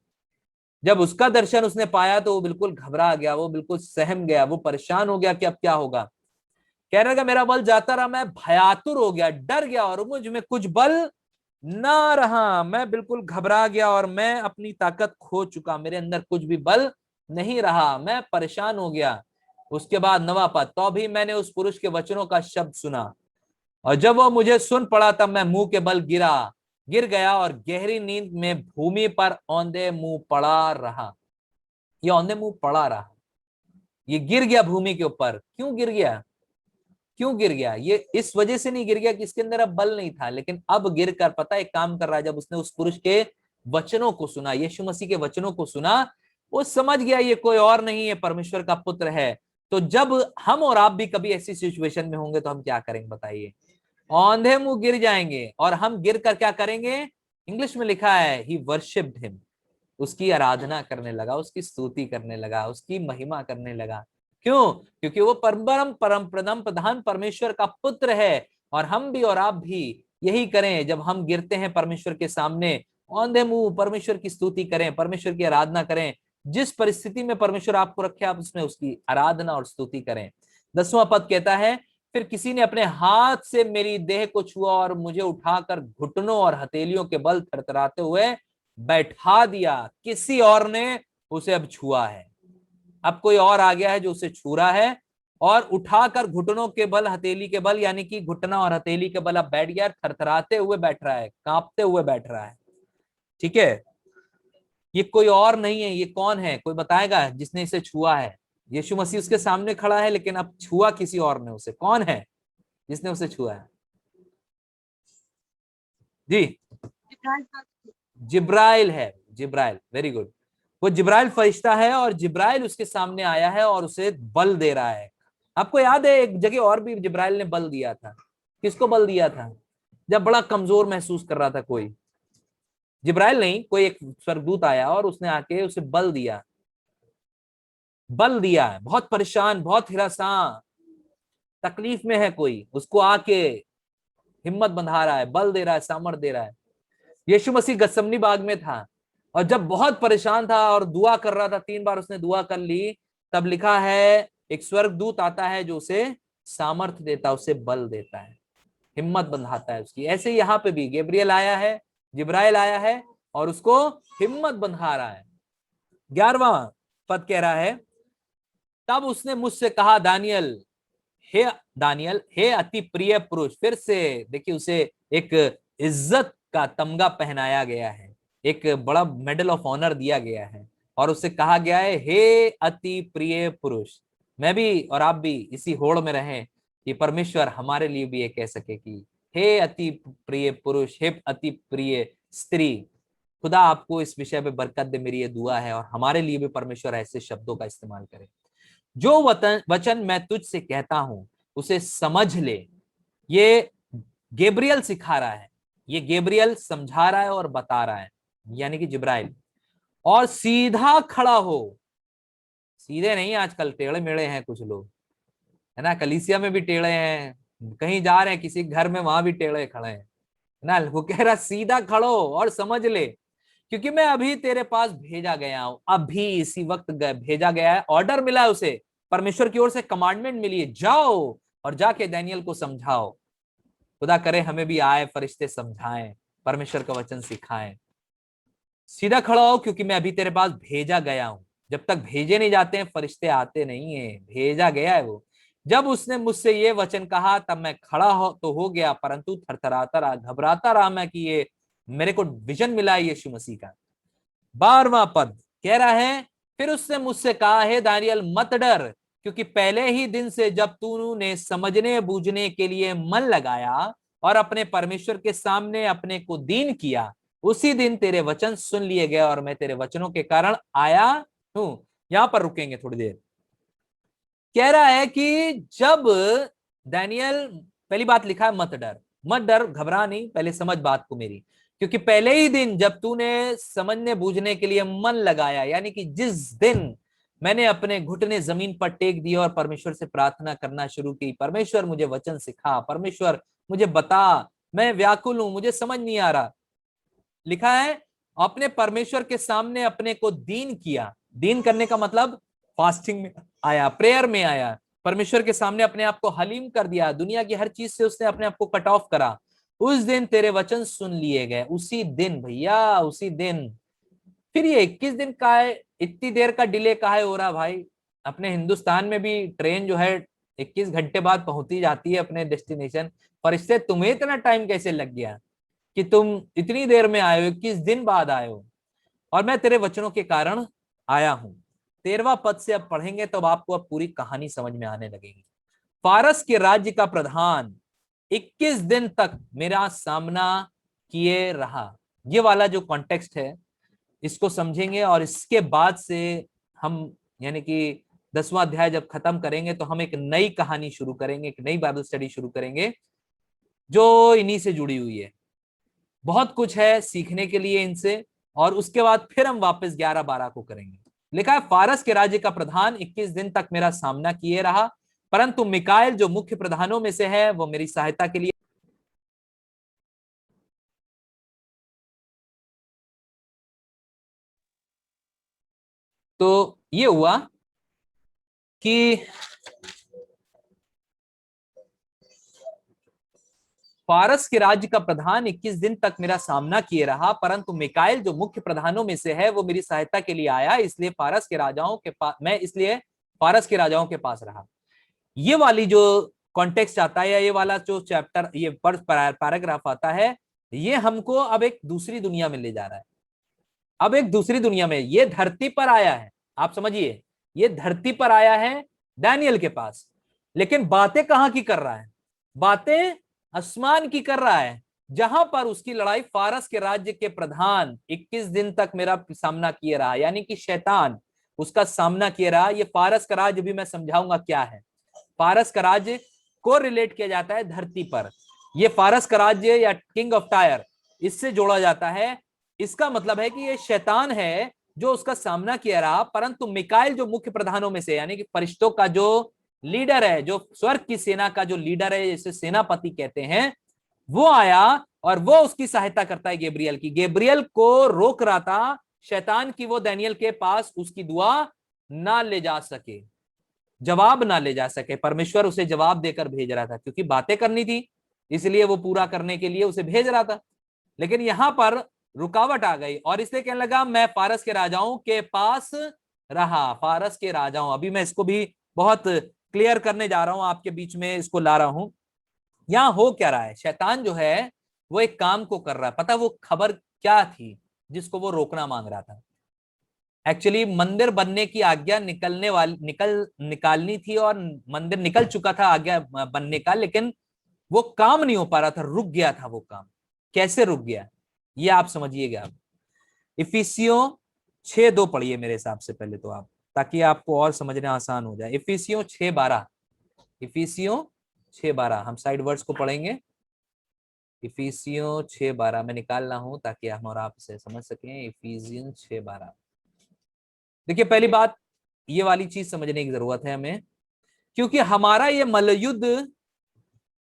जब उसका दर्शन उसने पाया तो वो बिल्कुल घबरा गया, वो बिल्कुल सहम गया, वो परेशान हो गया कि अब क्या होगा। कह रहा कि मेरा बल जाता रहा, मैं भयातुर हो गया, डर गया और मुझ में कुछ बल ना रहा। मैं बिल्कुल घबरा गया और मैं अपनी ताकत खो चुका, मेरे अंदर कुछ भी बल नहीं रहा, मैं परेशान हो गया। उसके बाद 9वां पद, तो भी मैंने उस पुरुष के वचनों का शब्द सुना और जब वो मुझे सुन पड़ा तब मैं मुंह के बल गिर गया और गहरी नींद में भूमि पर औंधे मुंह पड़ा रहा। ये औंधे मुंह पड़ा रहा, ये गिर गया भूमि के ऊपर। क्यों गिर गया? क्यों गिर गया? ये इस वजह से नहीं गिर गया कि इसके अंदर अब बल नहीं था, लेकिन अब गिर कर पता एक काम कर रहा है। जब उसने उस पुरुष के वचनों को सुना, यीशु मसीह के वचनों को सुना, वो समझ गया ये कोई और नहीं है, परमेश्वर का पुत्र है। तो जब हम और आप भी कभी ऐसी सिचुएशन में होंगे तो हम क्या करेंगे बताइए? औंधे मुंह गिर जाएंगे और हम गिर कर क्या करेंगे? इंग्लिश में लिखा है ही वर्शिप्ड हिम, उसकी आराधना करने लगा, उसकी स्तुति करने लगा, उसकी महिमा करने लगा। क्यों? क्योंकि वो परम प्रधान परमेश्वर का पुत्र है। और हम भी और आप भी यही करें, जब हम गिरते हैं परमेश्वर के सामने, औंधे मुंह परमेश्वर की स्तुति करें, परमेश्वर की आराधना करें। जिस परिस्थिति में परमेश्वर आपको रखे, आप उसमें उसकी आराधना और स्तुति करें। 10वां पद कहता है, फिर किसी ने अपने हाथ से मेरी देह को छुआ और मुझे उठाकर घुटनों और हथेलियों के बल थरथराते हुए बैठा दिया। किसी और ने उसे अब छुआ है, अब कोई और आ गया है जो उसे छू रहा है और उठाकर घुटनों के बल, हथेली के बल, यानी कि घुटना और हथेली के बल अब बैठ गया, थरथराते हुए बैठ रहा है, कांपते हुए बैठ रहा है। ठीक है, ये कोई और नहीं है। ये कौन है? कोई बताएगा जिसने इसे छुआ है? यीशु मसीह उसके सामने खड़ा है, लेकिन अब छुआ किसी और ने उसे। कौन है जिसने उसे छुआ है? जी, जिब्राइल का जिब्राइल है। जिब्राइल, वेरी गुड। वो जिब्राइल फरिश्ता है और जिब्राइल उसके सामने आया है और उसे बल दे रहा है। आपको याद है एक जगह और भी जिब्राइल ने बल दिया था। किसको बल दिया था? जब बड़ा कमजोर महसूस कर रहा था कोई। जिब्राइल नहीं, कोई एक स्वर्गदूत आया और उसने आके उसे बल दिया। बल दिया है, बहुत परेशान, बहुत हिरासान, तकलीफ में है कोई, उसको आके हिम्मत बंधा रहा है, बल दे रहा है, सामर्थ दे रहा है। यीशु मसीह गत्समनी बाग में था और जब बहुत परेशान था और दुआ कर रहा था, 3 बार उसने दुआ कर ली, तब लिखा है एक स्वर्गदूत आता है जो उसे सामर्थ्य देता है, उसे बल देता है, हिम्मत बंधाता है उसकी। ऐसे ही यहाँ पे भी गैब्रियल आया है, जिब्राइल आया है और उसको हिम्मत बंधा रहा है। 11वां पद कह रहा है, तब उसने मुझसे कहा, दानियल, हे अति प्रिय पुरुष। फिर से देखिए, उसे एक इज्जत का तमगा पहनाया गया है, एक बड़ा मेडल ऑफ ऑनर दिया गया है और उससे कहा गया है, हे अति प्रिय पुरुष। मैं भी और आप भी इसी होड़ में रहें कि परमेश्वर हमारे लिए भी ये कह सके कि हे अति प्रिय पुरुष, हे अति प्रिय स्त्री। खुदा आपको इस विषय पे बरकत दे, मेरी ये दुआ है, और हमारे लिए भी परमेश्वर ऐसे शब्दों का इस्तेमाल करे। जो वचन मैं तुझसे कहता हूं उसे समझ ले। ये गैब्रियल सिखा रहा है, ये गैब्रियल समझा रहा है और बता रहा है, यानी कि जिब्राइल। और सीधा खड़ा हो। सीधे नहीं, आजकल टेढ़े मेढ़े हैं कुछ लोग, है ना, कलीसिया में भी टेढ़े हैं, कहीं जा रहे हैं किसी घर में, वहां भी टेढ़े खड़े हैं, है ना। वो कह रहा सीधा खड़ो और समझ ले, क्योंकि मैं अभी तेरे पास भेजा गया हूं, अभी इसी वक्त भेजा गया है। ऑर्डर मिला है उसे, परमेश्वर की ओर से कमांडमेंट मिली है, जाओ और जाके दानियल को समझाओ। खुदा करे हमें भी आए, फरिश्ते समझाएं, परमेश्वर का वचन सिखाएं। सीधा खड़ा हो क्योंकि मैं अभी तेरे पास भेजा गया हूं। जब तक भेजे नहीं जाते हैं फरिश्ते आते नहीं है, भेजा गया है वो। जब उसने मुझसे ये वचन कहा तब मैं खड़ा हो गया, परंतु थरथराता रहा, घबराता रहा मैं कि ये मेरे को विजन मिला है यीशु मसीह का। 12वां पद कह रहा है, फिर उसने मुझसे कहा, है दानियल मत डर, क्योंकि पहले ही दिन से जब तूने समझने बूझने के लिए मन लगाया और अपने परमेश्वर के सामने अपने को दीन किया, उसी दिन तेरे वचन सुन लिए गए और मैं तेरे वचनों के कारण आया हूं। यहां पर रुकेंगे थोड़ी देर। कह रहा है कि जब दानियल, पहली बात लिखा है मत डर, मत डर, घबरा नहीं, पहले समझ बात को मेरी, क्योंकि पहले ही दिन जब तूने समझने बूझने के लिए मन लगाया, यानी कि जिस दिन मैंने अपने घुटने जमीन पर टेक दिए और परमेश्वर से प्रार्थना करना शुरू की, परमेश्वर मुझे वचन सिखा, परमेश्वर मुझे बता, मैं व्याकुल हूं, मुझे समझ नहीं आ रहा। लिखा है अपने परमेश्वर के सामने अपने को दीन किया। दीन करने का मतलब फास्टिंग में आया, प्रेयर में आया, परमेश्वर के सामने अपने आप को हलीम कर दिया, दुनिया की हर चीज से उसने अपने आप को कट ऑफ करा। उस दिन तेरे वचन सुन लिए गए, उसी दिन भैया, उसी दिन। फिर ये 21 दिन का है, इतनी देर का डिले का है हो रहा भाई? अपने हिंदुस्तान में भी ट्रेन जो है 21 घंटे बाद पहुंची जाती है अपने डेस्टिनेशन, पर इससे तुम्हें इतना टाइम कैसे लग गया कि तुम इतनी देर में आए हो, 21 दिन बाद आए हो? और मैं तेरे वचनों के कारण आया हूं। 13वां पद से अब पढ़ेंगे तो आपको अब पूरी कहानी समझ में आने लगेगी। फारस के राज्य का प्रधान 21 दिन तक मेरा सामना किए रहा। ये वाला जो कॉन्टेक्स्ट है इसको समझेंगे, और इसके बाद से हम यानी कि 10वां अध्याय जब खत्म करेंगे तो हम एक नई कहानी शुरू करेंगे, एक नई बाइबल स्टडी शुरू करेंगे जो इन्हीं से जुड़ी हुई है। बहुत कुछ है सीखने के लिए इनसे, और उसके बाद फिर हम वापस 11-12 को करेंगे। लिखा है फारस के राज्य का प्रधान 21 दिन तक मेरा सामना किए रहा, परंतु मिकाएल जो मुख्य प्रधानों में से है वो मेरी सहायता के लिए। तो ये हुआ कि फारस के राज्य का प्रधान 21 दिन तक मेरा सामना किए रहा, परंतु मिकाएल जो मुख्य प्रधानों में से है वो मेरी सहायता के लिए आया, इसलिए फारस के राजाओं के पास रहा। ये वाली जो कॉन्टेक्स्ट आता है, या ये वाला जो चैप्टर, ये पैराग्राफ आता है, ये हमको अब एक दूसरी दुनिया में ले जा रहा है। अब एक दूसरी दुनिया में ये धरती पर आया है, आप समझिए, ये धरती पर आया है डैनियल के पास, लेकिन बातें कहां की कर रहा है? बातें आसमान की कर रहा है, जहां पर उसकी लड़ाई फारस के राज्य के प्रधान 21 दिन तक मेरा सामना किए रहा, यानी कि शैतान उसका सामना किए रहा। ये फारस का राज्य भी मैं समझाऊंगा क्या है। फारस का राज्य को रिलेट किया जाता है धरती पर, ये फारस का राज्य या किंग ऑफ टायर इससे जोड़ा जाता है। इसका मतलब है कि ये शैतान है जो उसका सामना किया रहा, परंतु मिकाएल जो मुख्य प्रधानों में से यानी कि फरिश्तों का जो लीडर है, जो स्वर्ग की सेना का जो लीडर है, जिसे सेनापति कहते हैं, वो आया और वो उसकी सहायता करता है गैब्रियल की। गैब्रियल को रोक रहा था शैतान की वो दानियेल के पास उसकी दुआ ना ले जा सके, जवाब ना ले जा सके। परमेश्वर उसे जवाब देकर भेज रहा था, क्योंकि बातें करनी थी, इसलिए वो पूरा करने के लिए उसे भेज रहा था। लेकिन यहां पर रुकावट आ गई और इसलिए कहने लगा मैं फारस के राजाओं के पास रहा। फारस के राजाओं, अभी मैं इसको भी बहुत क्लियर करने जा रहा हूं, आपके बीच में इसको ला रहा हूं। यहां हो क्या रहा है? शैतान जो है वो एक काम को कर रहा है। पता वो खबर क्या थी जिसको वो रोकना मांग रहा था? एक्चुअली मंदिर बनने की आज्ञा निकालनी थी, और मंदिर निकल चुका था आज्ञा बनने का, लेकिन वो काम नहीं हो पा रहा था, रुक गया था वो काम। कैसे रुक गया ये आप समझिएगा। आप इफिसियों 6:2 पढ़िए मेरे हिसाब से पहले तो आप, ताकि आपको और समझने आसान हो जाए। इफिसियों 6:12, इफिसियों 6:12 हम साइड वर्ड्स को पढ़ेंगे। इफिसियों 6:12 मैं निकाल रहा हूं ताकि हम और आप इसे समझ सकें। इफिसियन 6:12, देखिए पहली बात ये वाली चीज समझने की जरूरत है हमें, क्योंकि हमारा ये मल्लयुद्ध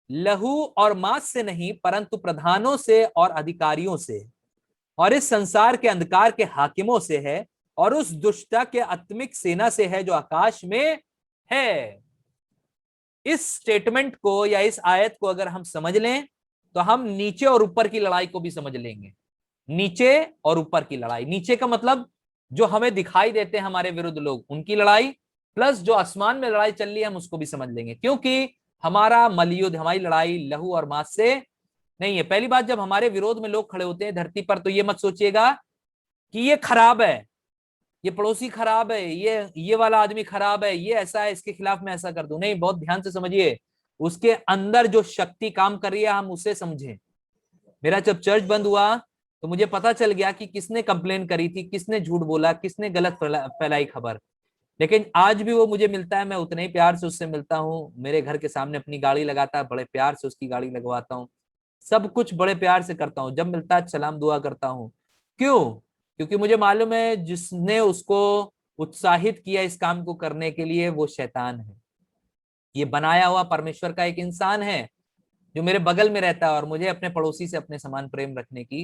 लहू और मांस से नहीं परंतु प्रधानों से और अधिकारियों से और इस संसार के अंधकार के हाकिमों से है और उस दुष्टता के आत्मिक सेना से है जो आकाश में है। इस स्टेटमेंट को या इस आयत को अगर हम समझ लें तो हम नीचे और ऊपर की लड़ाई को भी समझ लेंगे। नीचे और ऊपर की लड़ाई, नीचे का मतलब जो हमें दिखाई देते हैं हमारे विरुद्ध लोग, उनकी लड़ाई, प्लस जो आसमान में लड़ाई चल रही है हम उसको भी समझ लेंगे। क्योंकि हमारा मलयुद्ध, हमारी लड़ाई लहू और मांस से नहीं है। पहली बात, जब हमारे विरोध में लोग खड़े होते हैं धरती पर तो ये मत सोचिएगा कि ये खराब है, ये पड़ोसी खराब है, ये वाला आदमी खराब है, ये ऐसा है, इसके खिलाफ मैं ऐसा कर दूं। नहीं, बहुत ध्यान से समझिए, उसके अंदर जो शक्ति काम कर रही है हम उसे समझें। मेरा जब चर्च बंद हुआ तो मुझे पता चल गया कि किसने कंप्लेन करी थी, किसने झूठ बोला, किसने गलत फैलाई खबर। लेकिन आज भी वो मुझे मिलता है, मैं उतने ही प्यार से उससे मिलता हूँ। मेरे घर के सामने अपनी गाड़ी लगाता है, बड़े प्यार से उसकी गाड़ी लगवाता हूँ, सब कुछ बड़े प्यार से करता हूँ। जब मिलता है सलाम दुआ करता हूँ। क्यों? क्योंकि मुझे मालूम है जिसने उसको उत्साहित किया इस काम को करने के लिए, वो शैतान है। ये बनाया हुआ परमेश्वर का एक इंसान है जो मेरे बगल में रहता है और मुझे अपने पड़ोसी से अपने समान प्रेम रखने की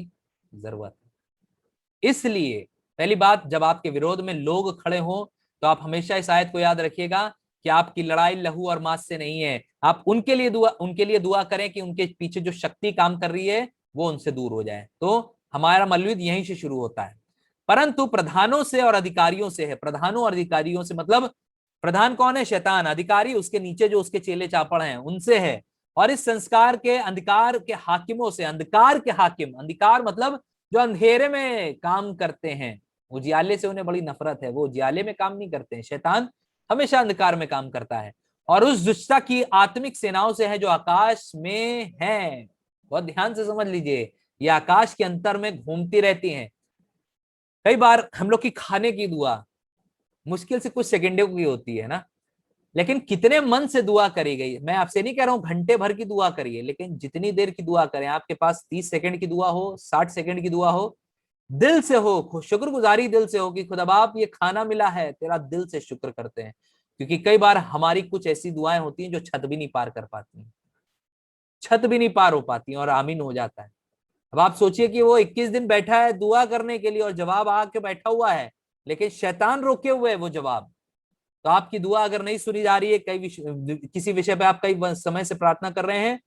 जरूरत है। इसलिए पहली बात, जब आपके विरोध में लोग खड़े हों तो आप हमेशा इस आयत को याद रखिएगा कि आपकी लड़ाई लहू और मांस से नहीं है। आप उनके लिए दुआ करें कि उनके पीछे जो शक्ति काम कर रही है वो उनसे दूर हो जाए। तो हमारा मल्लयुद्ध यहीं से शुरू होता है, परंतु प्रधानों से और अधिकारियों से है। प्रधानों और अधिकारियों से मतलब प्रधान कौन है? शैतान। अधिकारी उसके नीचे जो उसके चेले चापड़ हैं उनसे है। और इस संस्कार के अंधकार के हाकिमों से। अंधकार के हाकिम, अंधकार मतलब जो अंधेरे में काम करते हैं, उजियाले से उन्हें बड़ी नफरत है, वो उजियाले में काम नहीं करते हैं। शैतान हमेशा अंधकार में काम करता है। और उस दुष्टता की आत्मिक सेनाओं से है जो आकाश में है। बहुत ध्यान से समझ लीजिए, ये आकाश के अंतर में घूमती रहती हैं। कई बार हम लोग की खाने की दुआ मुश्किल से कुछ सेकंडों की होती है ना, लेकिन कितने मन से दुआ करी गई। मैं आपसे नहीं कह रहा हूं घंटे भर की दुआ करिए, लेकिन जितनी देर की दुआ करें, आपके पास 30 सेकंड की दुआ हो, 60 सेकंड की दुआ हो, दिल से हो, शुक्रगुजारी दिल से हो कि खुदा बाप ये खाना मिला है, तेरा दिल से शुक्र करते हैं। क्योंकि कई बार हमारी कुछ ऐसी दुआएं होती हैं जो छत भी नहीं पार कर पाती हैं, छत भी नहीं पार हो पाती और आमीन हो जाता है। अब आप सोचिए कि वो 21 दिन बैठा है दुआ करने के लिए और जवाब आके बैठा हुआ है, लेकिन शैतान रोके हुए है वो जवाब। तो आपकी दुआ अगर नहीं सुनी जा रही है, किसी विषय पे आप कई समय से प्रार्थना कर रहे हैं,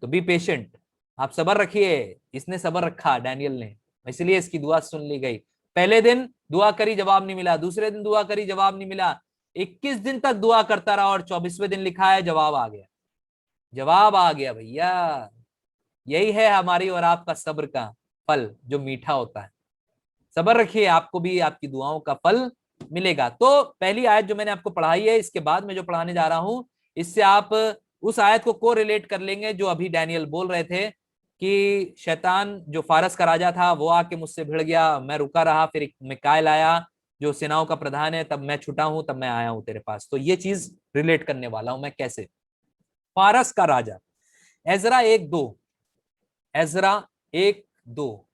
तो बी पेशेंट, आप सब्र रखिए। इसने सब्र रखा, डैनियल ने, इसलिए इसकी दुआ सुन ली गई। पहले दिन दुआ करी, जवाब नहीं मिला। दूसरे दिन दुआ करी, जवाब नहीं मिला। 21 दिन तक दुआ करता रहा और 24वें दिन लिखा है जवाब आ गया। जवाब आ गया भैया। यही है हमारी और आपका सब्र का फल, जो मीठा होता है। सब्र रखिए, आपको भी आपकी दुआओं का फल मिलेगा। तो पहली आयत जो मैंने आपको पढ़ाई है, इसके बाद मैं जो पढ़ाने जा रहा हूं, इससे आप उस आयत को कोरिलेट कर लेंगे जो अभी डैनियल बोल रहे थे कि शैतान जो फारस का राजा था वो आके मुझसे भिड़ गया, मैं रुका रहा, फिर मिकाएल आया जो सेनाओं का प्रधान है, तब मैं छुटा हूं, तब मैं आया हूं तेरे पास। तो ये चीज रिलेट करने वाला हूं मैं कैसे। फारस का राजा, एजरा 1:2, एजरा 1:2,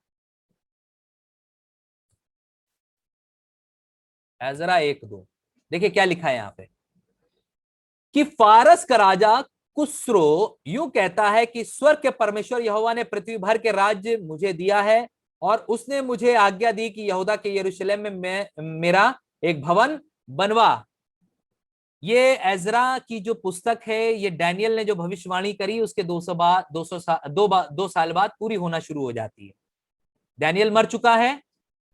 एजरा 1:2, देखिए क्या लिखा है यहां पे कि फारस का राजा कुस्रो यूं कहता है कि स्वर्ग के परमेश्वर यहोवा ने पृथ्वी भर के राज्य मुझे दिया है और उसने मुझे आज्ञा दी कि यहूदा के यरूशलेम में मेरा एक भवन बनवा। ये एजरा की जो पुस्तक है, ये डैनियल ने जो भविष्यवाणी करी उसके 2 साल बाद पूरी होना शुरू हो जाती है। डैनियल मर चुका है,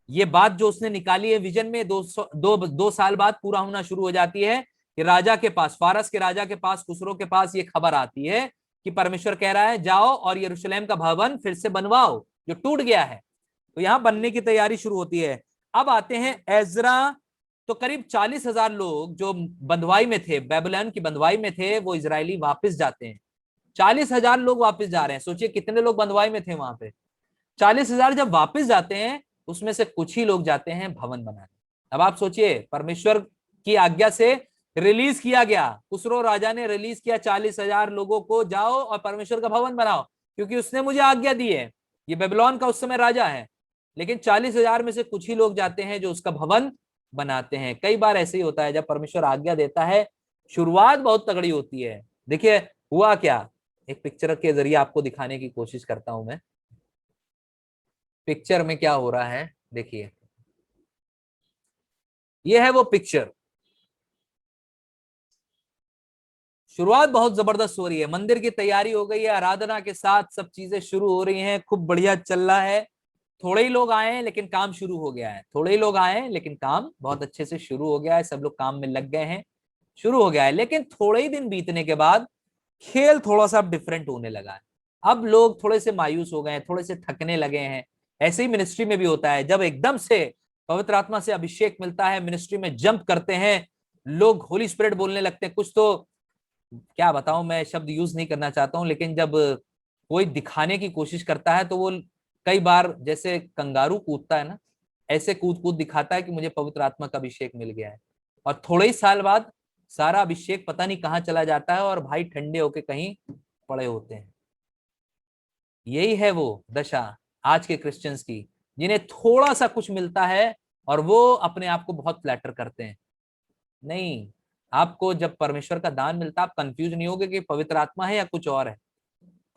ये बात जो उसने निकाली है विजन में 2 साल बाद पूरा होना शुरू हो जाती है कि राजा के पास, फारस के राजा के पास, खुसरो के पास ये खबर आती है कि परमेश्वर कह रहा है जाओ और यरूशलेम का भवन फिर से बनवाओ जो टूट गया है। तो यहां बनने की तैयारी शुरू होती है। अब आते हैं एजरा। तो करीब 40,000 लोग जो बंधुआई में थे, बेबीलोन की बंधुआई में थे, वो इजरायली वापस जाते हैं। 40,000 लोग वापस जा रहे हैं। सोचिए कितने लोग बंधुआई में थे वहां पे। 40,000 जब वापस जाते हैं, उसमें से कुछ ही लोग जाते हैं भवन बनाने। अब आप सोचिए, परमेश्वर की आज्ञा से रिलीज किया गया, खुसरो राजा ने रिलीज किया 40,000 लोगों को, जाओ और परमेश्वर का भवन बनाओ क्योंकि उसने मुझे आज्ञा दी है। ये बेबीलोन का उस समय राजा है। लेकिन 40,000 में से कुछ ही लोग जाते हैं जो उसका भवन बनाते हैं। कई बार ऐसे ही होता है, जब परमेश्वर आज्ञा देता है शुरुआत बहुत तगड़ी होती है। देखिए हुआ क्या, एक पिक्चर के जरिए आपको दिखाने की कोशिश करता हूं मैं। पिक्चर में क्या हो रहा है देखिए, ये है वो पिक्चर। शुरुआत बहुत जबरदस्त हो रही है, मंदिर की तैयारी हो गई है, आराधना के साथ सब चीजें शुरू हो रही हैं, खूब बढ़िया चल रहा है। थोड़े ही लोग आए हैं लेकिन काम शुरू हो गया है, थोड़े ही लोग आए हैं लेकिन काम बहुत अच्छे से शुरू हो गया है, सब लोग काम में लग गए हैं, शुरू हो गया है। लेकिन थोड़े ही दिन बीतने के बाद खेल थोड़ा सा डिफरेंट होने लगा है। अब लोग थोड़े से मायूस हो गए हैं, थोड़े से थकने लगे हैं। ऐसे ही मिनिस्ट्री में भी होता है, जब एकदम से पवित्र आत्मा से अभिषेक मिलता है, मिनिस्ट्री में जंप करते हैं लोग, होली स्पिरिट बोलने लगते हैं। कुछ तो क्या बताऊं, मैं शब्द यूज नहीं करना चाहता हूं, लेकिन जब कोई दिखाने की कोशिश करता है तो वो कई बार जैसे कंगारू कूदता है ना, ऐसे कूद कूद दिखाता है कि मुझे पवित्र आत्मा का अभिषेक मिल गया है। और थोड़े ही साल बाद सारा अभिषेक पता नहीं कहां चला जाता है और भाई ठंडे होके कहीं पड़े होते हैं। यही है वो दशा आज के क्रिश्चियंस की, जिन्हें थोड़ा सा कुछ मिलता है और वो अपने आप को बहुत फ्लैटर करते हैं। नहीं, आपको जब परमेश्वर का दान मिलता है आप कंफ्यूज नहीं होगे कि पवित्र आत्मा है या कुछ और है।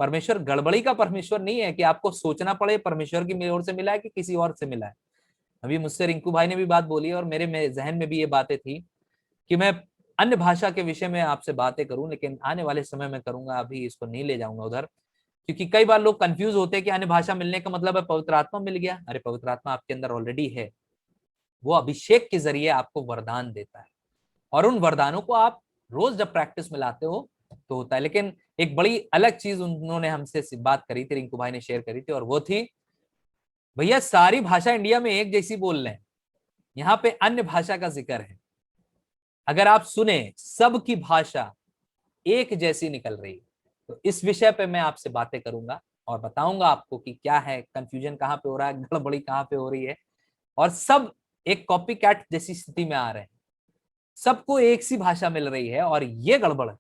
परमेश्वर गड़बड़ी का परमेश्वर नहीं है कि आपको सोचना पड़े परमेश्वर की ओर से मिला है कि किसी और से मिला है। अभी मुझसे रिंकू भाई ने भी बात बोली और मेरे जहन में भी ये बातें थी कि मैं अन्य भाषा के विषय में आपसे बातें करूं, लेकिन आने वाले समय में करूंगा, अभी इसको नहीं ले जाऊंगा उधर। क्योंकि कई बार लोग कंफ्यूज होते हैं कि अन्य भाषा मिलने का मतलब है पवित्र आत्मा मिल गया। अरे पवित्र आत्मा आपके अंदर ऑलरेडी है, वो अभिषेक के जरिए आपको वरदान देता है और उन वरदानों को आप रोज जब प्रैक्टिस में लाते हो तो होता है। लेकिन एक बड़ी अलग चीज उन्होंने हमसे बात करी थी, रिंकू भाई ने शेयर करी थी, और वो थी भैया सारी भाषा इंडिया में एक जैसी बोल रहे हैं, यहाँ पे अन्य भाषा का जिक्र है। अगर आप सुने सबकी भाषा एक जैसी निकल रही है। तो इस विषय पे मैं आपसे बातें करूंगा और बताऊंगा आपको कि क्या है, कंफ्यूजन कहाँ पे हो रहा है, गड़बड़ी कहाँ पे हो रही है, और सब एक कॉपी कैट जैसी स्थिति में आ रहे हैं। सबको एक सी भाषा मिल रही है और ये गड़बड़ है,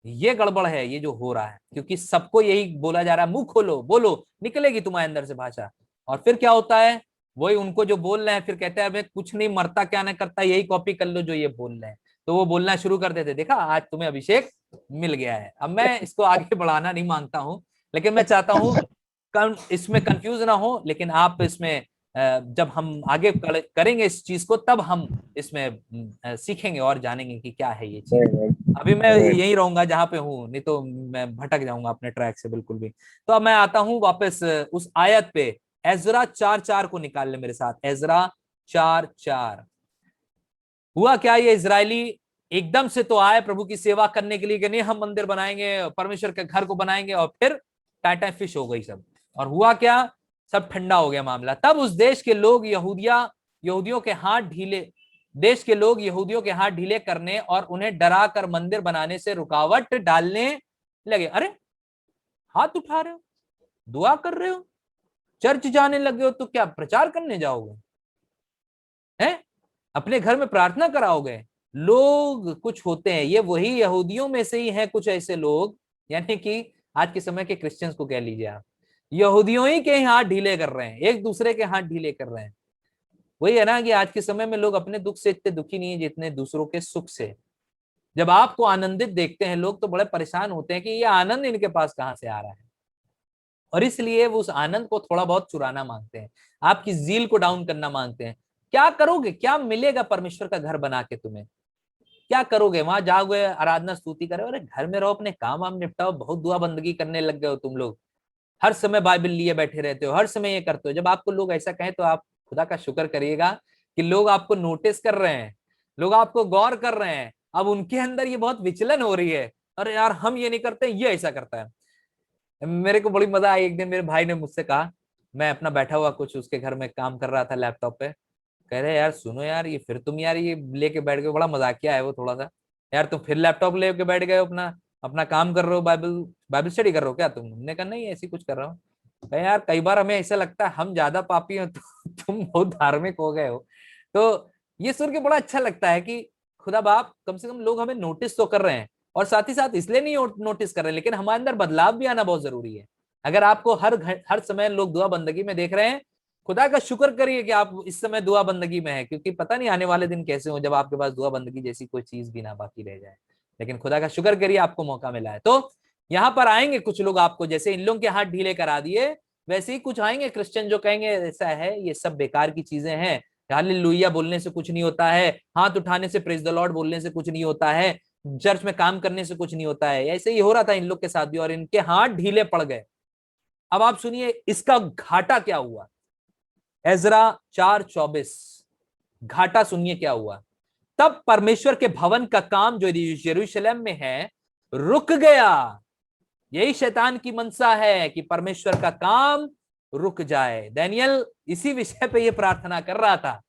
ये गड़बड़ है ये जो हो रहा है, क्योंकि सबको यही बोला जा रहा है मुंह खोलो बोलो निकलेगी तुम्हारे अंदर से भाषा। और फिर क्या होता है, वही उनको जो बोल रहे हैं फिर कहते हैं अबे कुछ नहीं मरता क्या नहीं करता, यही कॉपी कर लो जो ये बोल रहे हैं। तो वो बोलना शुरू कर देते, देखा आज तुम्हें अभिषेक मिल गया है। अब मैं इसको आगे बढ़ाना नहीं मांगता हूं, लेकिन मैं चाहता हूं इसमें कंफ्यूज ना हो, लेकिन आप इसमें जब हम आगे करेंगे इस चीज को तब हम इसमें सीखेंगे और जानेंगे कि क्या है ये चीज। अभी मैं यही रहूंगा जहां पे हूँ, नहीं तो मैं भटक जाऊंगा अपने ट्रैक से बिल्कुल भी। तो अब मैं आता हूं वापस उस आयत पे। एजरा 4:4 को निकाल ले मेरे साथ। एजरा 4:4। हुआ क्या, ये इजरायली एकदम से तो आए प्रभु की सेवा करने के लिए कि नहीं हम मंदिर बनाएंगे, परमेश्वर के घर को बनाएंगे, और फिर टाटा फिश हो गई सब। और हुआ क्या, सब ठंडा हो गया मामला। तब उस देश के लोग यहूदियों के हाथ ढीले करने और उन्हें डरा कर मंदिर बनाने से रुकावट डालने लगे। अरे हाथ उठा रहे हो, दुआ कर रहे हो, चर्च जाने लगे हो, तो क्या प्रचार करने जाओगे हैं? अपने घर में प्रार्थना कराओगे? लोग कुछ होते हैं, ये वही यहूदियों में से ही है कुछ ऐसे लोग, यानी कि आज के समय के क्रिश्चियंस को कह लीजिए आप, यहूदियों ही के हाथ ढीले कर रहे हैं, एक दूसरे के हाथ ढीले कर रहे हैं। वही है ना कि आज के समय में लोग अपने दुख से इतने दुखी नहीं है जितने दूसरों के सुख से। जब आपको आनंदित देखते हैं लोग तो बड़े परेशान होते हैं कि ये आनंद इनके पास कहां से आ रहा है, और इसलिए वो उस आनंद को थोड़ा बहुत चुराना मांगते हैं, आपकी जील को डाउन करना मांगते हैं। क्या करोगे, क्या मिलेगा परमेश्वर का घर बना के तुम्हें? क्या करोगे? वहां जाओगे आराधना स्तुति करे? अरे घर में रहो, अपने काम वाम निपटाओ, बहुत दुआ बंदगी करने लग गए हो तुम लोग, हर समय बाइबल लिए बैठे रहते हो, हर समय ये करते हो। जब आपको लोग ऐसा कहें तो आप खुदा का शुक्र करिएगा कि लोग आपको नोटिस कर रहे हैं, लोग आपको गौर कर रहे हैं। अब उनके अंदर ये बहुत विचलन हो रही है, अरे यार हम ये नहीं करते, ये ऐसा करता है। मेरे को बड़ी मजा आई, एक दिन मेरे भाई ने मुझसे कहा, मैं अपना बैठा हुआ कुछ उसके घर में काम कर रहा था लैपटॉप पे, कह रहे यार सुनो यार ये फिर तुम यार ये लेके बैठ गए, बड़ा मजाकिया है वो थोड़ा सा, यार तुम फिर लैपटॉप लेके बैठ गए हो, अपना अपना काम कर रहे हो, बाइबल बाइबल स्टडी कर रहे हो क्या तुम? हमने कहा नहीं ऐसी कुछ कर रहा हूँ। कहा यार कई बार हमें ऐसा लगता है हम ज्यादा पापी हो तो तुम बहुत धार्मिक हो गए हो। तो ये सुन के बड़ा अच्छा लगता है कि खुदा बाप कम से कम लोग हमें नोटिस तो कर रहे हैं, और साथ ही साथ इसलिए नहीं नोटिस कर रहे हैं, लेकिन हमारे अंदर बदलाव भी आना बहुत जरूरी है। अगर आपको हर समय लोग दुआ बंदगी में देख रहे हैं, खुदा का शुक्र करिए कि आप इस समय दुआ बंदगी में है, क्योंकि पता नहीं आने वाले दिन कैसे हो जब आपके पास दुआ बंदगी जैसी कोई चीज भी ना बाकी रह जाए। लेकिन खुदा का शुक्र करिए आपको मौका मिला है। तो यहाँ पर आएंगे कुछ लोग आपको, जैसे इन लोगों के हाथ ढीले करा दिए वैसे ही कुछ आएंगे क्रिश्चियन जो कहेंगे ऐसा है ये सब बेकार की चीजें हैं, हालेलुया बोलने से कुछ नहीं होता है, हाथ उठाने से प्रेज द लॉर्ड बोलने से कुछ नहीं होता है, चर्च में काम करने से कुछ नहीं होता है। ऐसे ही हो रहा था इन लोग के साथ भी, और इनके हाथ ढीले पड़ गए। अब आप सुनिए इसका घाटा क्या हुआ। एजरा 4:24, घाटा सुनिए क्या हुआ। तब परमेश्वर के भवन का काम जो यरूशलेम में है रुक गया। यही शैतान की मनसा है कि परमेश्वर का काम रुक जाए। दानियल इसी विषय पे ये प्रार्थना कर रहा था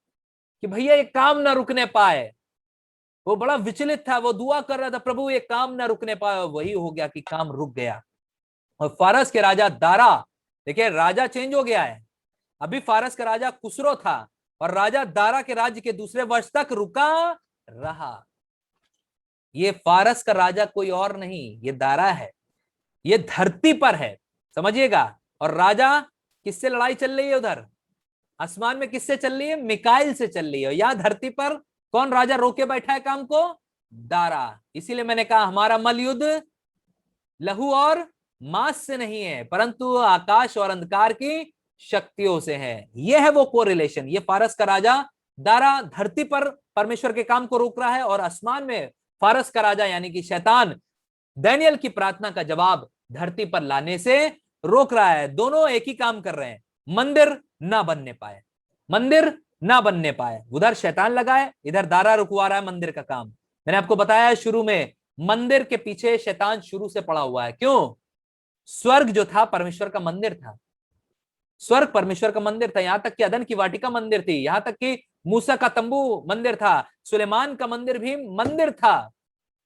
कि भैया ये काम ना रुकने पाए। वो बड़ा विचलित था, वो दुआ कर रहा था प्रभु ये काम ना रुकने पाए, वही हो गया कि काम रुक गया। और फारस के राजा दारा, देखिए राजा चेंज हो गया है, अभी फारस का राजा कुसरो था और राजा दारा के राज्य के दूसरे वर्ष तक रुका रहा। ये फारस का राजा कोई और नहीं, ये दारा है, ये धरती पर है, समझिएगा। और राजा किससे लड़ाई चल रही है उधर? आसमान में किससे चल रही है? मिकाइल से चल रही है। यहां धरती पर कौन राजा रोके बैठा है काम को? दारा। इसीलिए मैंने कहा हमारा मल युद्ध लहू और मांस से नहीं है, परंतु आकाश और अंधकार की शक्तियों से है। यह है वो कोरिलेशन। ये फारस का राजा दारा धरती पर परमेश्वर के काम को रोक रहा है, और आसमान में फारस का राजा यानी कि शैतान दानियेल की प्रार्थना का जवाब धरती पर लाने से रोक रहा है। दोनों एक ही काम कर रहे हैं, मंदिर ना बनने पाए, मंदिर ना बनने पाए। उधर शैतान लगा है, इधर दारा रुकवा रहा है मंदिर का काम। मैंने आपको बताया शुरू में, मंदिर के पीछे शैतान शुरू से पड़ा हुआ है। क्यों? स्वर्ग जो था परमेश्वर का मंदिर था, स्वर्ग परमेश्वर का मंदिर था। यहां तक कि अदन की वाटिका मंदिर थी, यहां तक कि मूसा का तंबू मंदिर था, सुलेमान का मंदिर भी मंदिर था।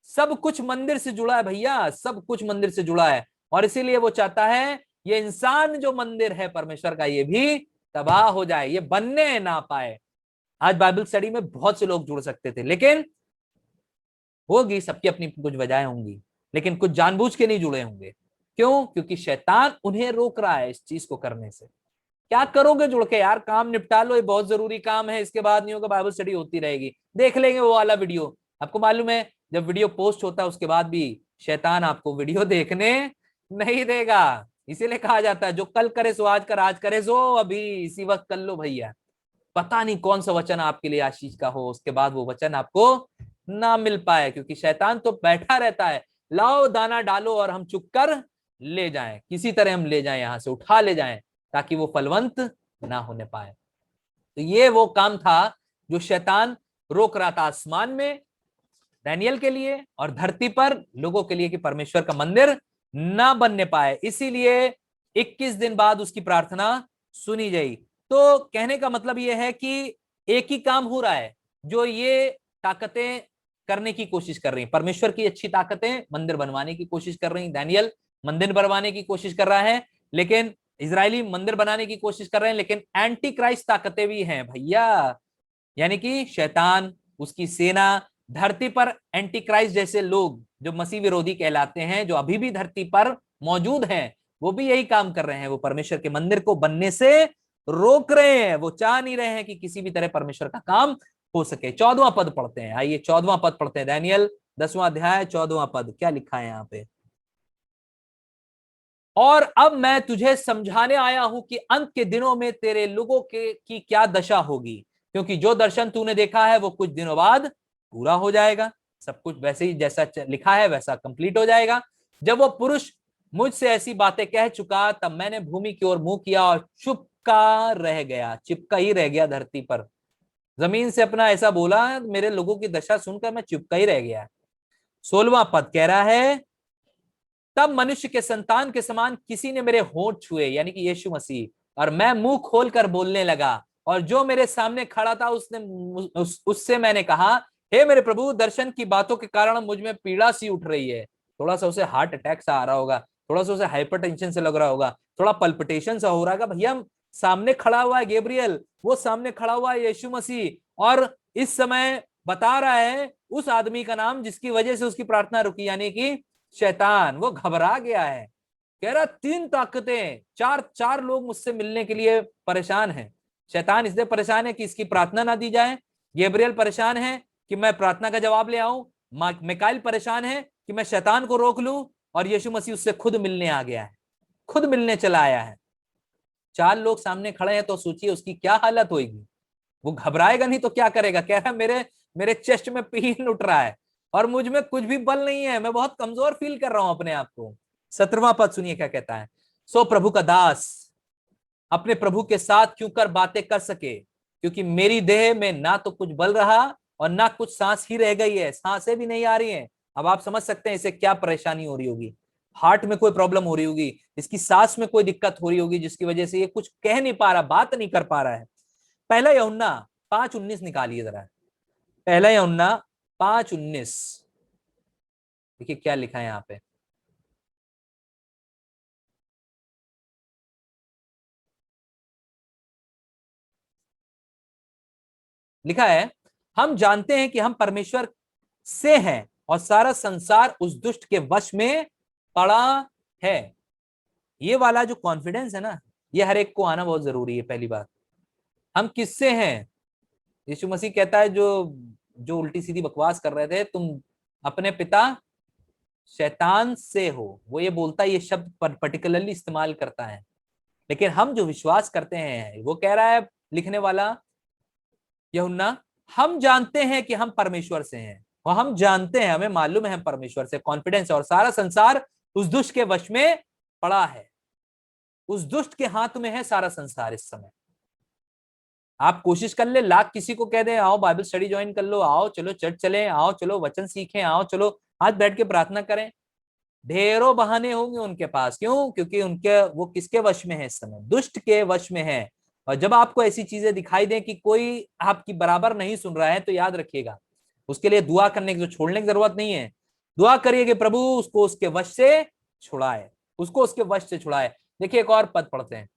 सब कुछ मंदिर से जुड़ा है भैया, सब कुछ मंदिर से जुड़ा है। और इसीलिए वो चाहता है ये इंसान जो मंदिर है परमेश्वर का, ये भी तबाह हो जाए, ये बनने ना पाए। आज बाइबल स्टडी में बहुत से लोग जुड़ सकते थे, लेकिन होगी सबकी अपनी कुछ वजहें होंगी, लेकिन कुछ जानबूझ के नहीं जुड़े होंगे। क्यों? क्योंकि शैतान उन्हें रोक रहा है इस चीज को करने से। क्या करोगे जुड़ के यार? काम निपटा लो, ये बहुत जरूरी काम है, इसके बाद नहीं होगा, बाइबल स्टडी होती रहेगी। देख लेंगे वो वाला वीडियो। आपको मालूम है जब वीडियो पोस्ट होता है उसके बाद भी शैतान आपको वीडियो देखने नहीं देगा। इसीलिए कहा जाता है जो कल करे सो आज कर, आज करे सो अभी, इसी वक्त कर लो भैया। पता नहीं कौन सा वचन आपके लिए आशीष का हो, उसके बाद वो वचन आपको ना मिल पाए, क्योंकि शैतान तो बैठा रहता है, लाओ दाना डालो और हम चुप कर ले जाएं, किसी तरह हम ले जाएं, यहां से उठा ले जाएं, ताकि वो फलवंत ना होने पाए। तो ये वो काम था जो शैतान रोक रहा था आसमान में दानियेल के लिए और धरती पर लोगों के लिए, कि परमेश्वर का मंदिर ना बनने पाए। इसीलिए 21 दिन बाद उसकी प्रार्थना सुनी गई। तो कहने का मतलब यह है कि एक ही काम हो रहा है जो ये ताकतें करने की कोशिश कर रही हैं। परमेश्वर की अच्छी ताकतें मंदिर बनवाने की कोशिश कर रही हैं, दानियेल मंदिर बनवाने की कोशिश कर रहा है, लेकिन इजरायली मंदिर बनाने की कोशिश कर रहे हैं, लेकिन एंटी क्राइस्ट ताकतें भी हैं भैया, यानी कि शैतान, उसकी सेना। धरती पर एंटी क्राइस्ट जैसे लोग जो मसीह विरोधी कहलाते हैं, जो अभी भी धरती पर मौजूद हैं, वो भी यही काम कर रहे हैं। वो परमेश्वर के मंदिर को बनने से रोक रहे हैं, वो चाह नहीं रहे हैं कि किसी भी तरह परमेश्वर का काम हो सके। 14वां पद पढ़ते हैं, आइए 14वां पद पढ़ते हैं। दानियेल 10वां अध्याय 14वां पद क्या लिखा है यहाँ पे? और अब मैं तुझे समझाने आया हूं कि अंत के दिनों में तेरे लोगों के की क्या दशा होगी, क्योंकि जो दर्शन तूने देखा है वो कुछ दिनों बाद पूरा हो जाएगा। सब कुछ वैसे ही जैसा लिखा है वैसा कंप्लीट हो जाएगा। जब वो पुरुष मुझसे ऐसी बातें कह चुका, तब मैंने भूमि की ओर मुंह किया और चुपका रह गया, चिपका ही रह गया धरती पर। जमीन से अपना ऐसा बोला, मेरे लोगों की दशा सुनकर मैं चिपका ही रह गया। 16वां पद कह रहा है, तब मनुष्य के संतान के समान किसी ने मेरे होंठ छुए, यानी कि यीशु मसीह, और मैं मुंह खोलकर बोलने लगा। और जो मेरे सामने खड़ा था उससे मैंने कहा, हे मेरे प्रभु, दर्शन की बातों के कारण मुझ में पीड़ा सी उठ रही है। थोड़ा सा उसे हार्ट अटैक सा आ रहा होगा, थोड़ा सा उसे हाइपरटेंशन से लग रहा होगा, थोड़ा पल्पिटेशन सा हो रहा होगा। भैया सामने खड़ा हुआ है गैब्रियल, वो सामने खड़ा हुआ है यीशु मसीह, और इस समय बता रहा है उस आदमी का नाम जिसकी वजह से उसकी प्रार्थना रुकी, यानी कि शैतान। वो घबरा गया है, कह रहा 3 ताकतें, चार लोग मुझसे मिलने के लिए परेशान हैं। शैतान इसलिए परेशान है कि इसकी प्रार्थना ना दी जाए, गैब्रियल परेशान है कि मैं प्रार्थना का जवाब ले आऊं, मिकाइल परेशान है कि मैं शैतान को रोक लूं, और यीशु मसीह उससे खुद मिलने आ गया है, खुद मिलने चला आया है। 4 लोग सामने खड़े हैं, तो सोचिए उसकी क्या हालत होगी। वो घबराएगा नहीं तो क्या करेगा? कह रहा मेरे मेरे चेस्ट में पेन उठ रहा है और मुझ में कुछ भी बल नहीं है, मैं बहुत कमजोर फील कर रहा हूं अपने आप को। 17वां पद सुनिए क्या कहता है, सो प्रभु का दास अपने प्रभु के साथ क्यों कर बातें कर सके, क्योंकि मेरी देह में ना तो कुछ बल रहा और ना कुछ सांस ही रह गई है, सांसें भी नहीं आ रही हैं। अब आप समझ सकते हैं इसे क्या परेशानी हो रही होगी। हार्ट में कोई प्रॉब्लम हो रही होगी, इसकी सांस में कोई दिक्कत हो रही होगी, जिसकी वजह से ये कुछ कह नहीं पा रहा, बात नहीं कर पा रहा है। पहला यूहन्ना 5:19 निकालिए जरा, पहला यूहन्ना 5:19, देखिए क्या लिखा है यहाँ पे। लिखा है, हम जानते हैं कि हम परमेश्वर से हैं और सारा संसार उस दुष्ट के वश में पड़ा है। ये वाला जो कॉन्फिडेंस है ना, ये हर एक को आना बहुत जरूरी है। पहली बात, हम किससे हैं? यीशु मसीह कहता है, जो जो उल्टी सीधी बकवास कर रहे थे, तुम अपने पिता शैतान से हो, वो ये बोलता है, ये शब्द पर्टिकुलरली इस्तेमाल करता है। लेकिन हम जो विश्वास करते हैं, वो कह रहा है लिखने वाला यूहन्ना, हम जानते हैं कि हम परमेश्वर से हैं, और हम जानते हैं, हमें मालूम है हम परमेश्वर से, कॉन्फिडेंस, और सारा संसार उस दुष्ट के वश में पड़ा है। उस दुष्ट के हाथ में है सारा संसार इस समय। आप कोशिश कर ले, लाख किसी को कह दे आओ बाइबल स्टडी ज्वाइन कर लो, आओ चलो चर्च चलें, आओ चलो वचन सीखें, आओ चलो आज बैठ के प्रार्थना करें, ढेरों बहाने होंगे उनके पास। क्यों? क्योंकि उनके वो किसके वश में है इस समय? दुष्ट के वश में है। और जब आपको ऐसी चीजें दिखाई दे कि कोई आपकी बराबर नहीं सुन रहा है, तो याद रखिएगा, उसके लिए दुआ करने की, छोड़ने की जरूरत नहीं है। दुआ करिए कि प्रभु उसको उसके वश से छुड़ाए, उसको उसके वश से छुड़ाए। देखिए एक और पद पढ़ते हैं,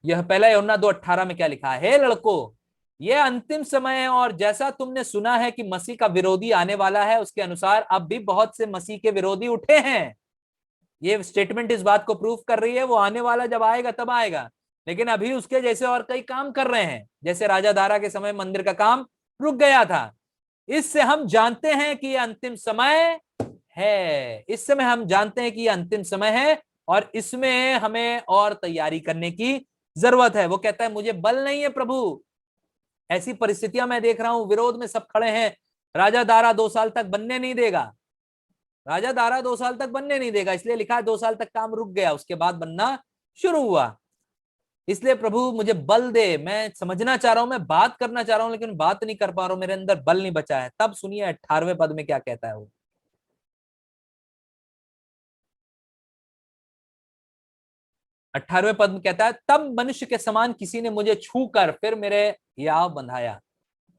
यह पहला यूहन्ना 2:18 में क्या लिखा है? हे लड़कों, यह अंतिम समय है, और जैसा तुमने सुना है कि मसीह का विरोधी आने वाला है, उसके अनुसार अब भी बहुत से मसीह के विरोधी उठे हैं। ये स्टेटमेंट इस बात को प्रूफ कर रही है, वो आने वाला जब आएगा तब आएगा, लेकिन अभी उसके जैसे और कई काम कर रहे हैं। जैसे राजा दारा के समय मंदिर का काम रुक गया था। इससे हम जानते हैं कि ये अंतिम समय है। इस समय हम जानते हैं कि ये अंतिम समय है, और इसमें हमें और तैयारी करने की जरूरत है। वो कहता है मुझे बल नहीं है प्रभु, ऐसी परिस्थितियां मैं देख रहा हूं, विरोध में सब खड़े हैं, राजा दारा 2 साल तक बनने नहीं देगा, राजा दारा 2 साल तक बनने नहीं देगा। इसलिए लिखा है 2 साल तक काम रुक गया, उसके बाद बनना शुरू हुआ। इसलिए प्रभु मुझे बल दे, मैं समझना चाह रहा हूं, मैं बात करना चाह रहा हूं, लेकिन बात नहीं कर पा रहा हूं, मेरे अंदर बल नहीं बचा है। तब सुनिए 18वें पद में क्या कहता है वो, 18वें पद में कहता है, तब मनुष्य के समान किसी ने मुझे छू कर फिर मेरे हियाव बंधाया।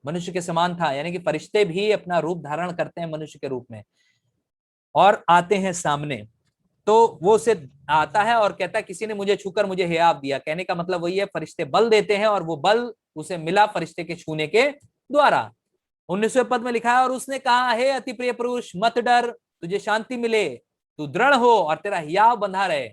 मनुष्य के समान था, यानी कि फरिश्ते भी अपना रूप धारण करते हैं मनुष्य के रूप में और आते हैं सामने। तो वो उसे आता है और कहता है किसी ने मुझे छूकर मुझे हियाव दिया। कहने का मतलब वही है, फरिश्ते बल देते हैं, और वो बल उसे मिला फरिश्ते के छूने के द्वारा। 19वें पद में लिखा है, और उसने कहा, हे अति प्रिय पुरुष, मत डर, तुझे शांति मिले, तू दृढ़ हो और तेरा हियाव बंधा रहे।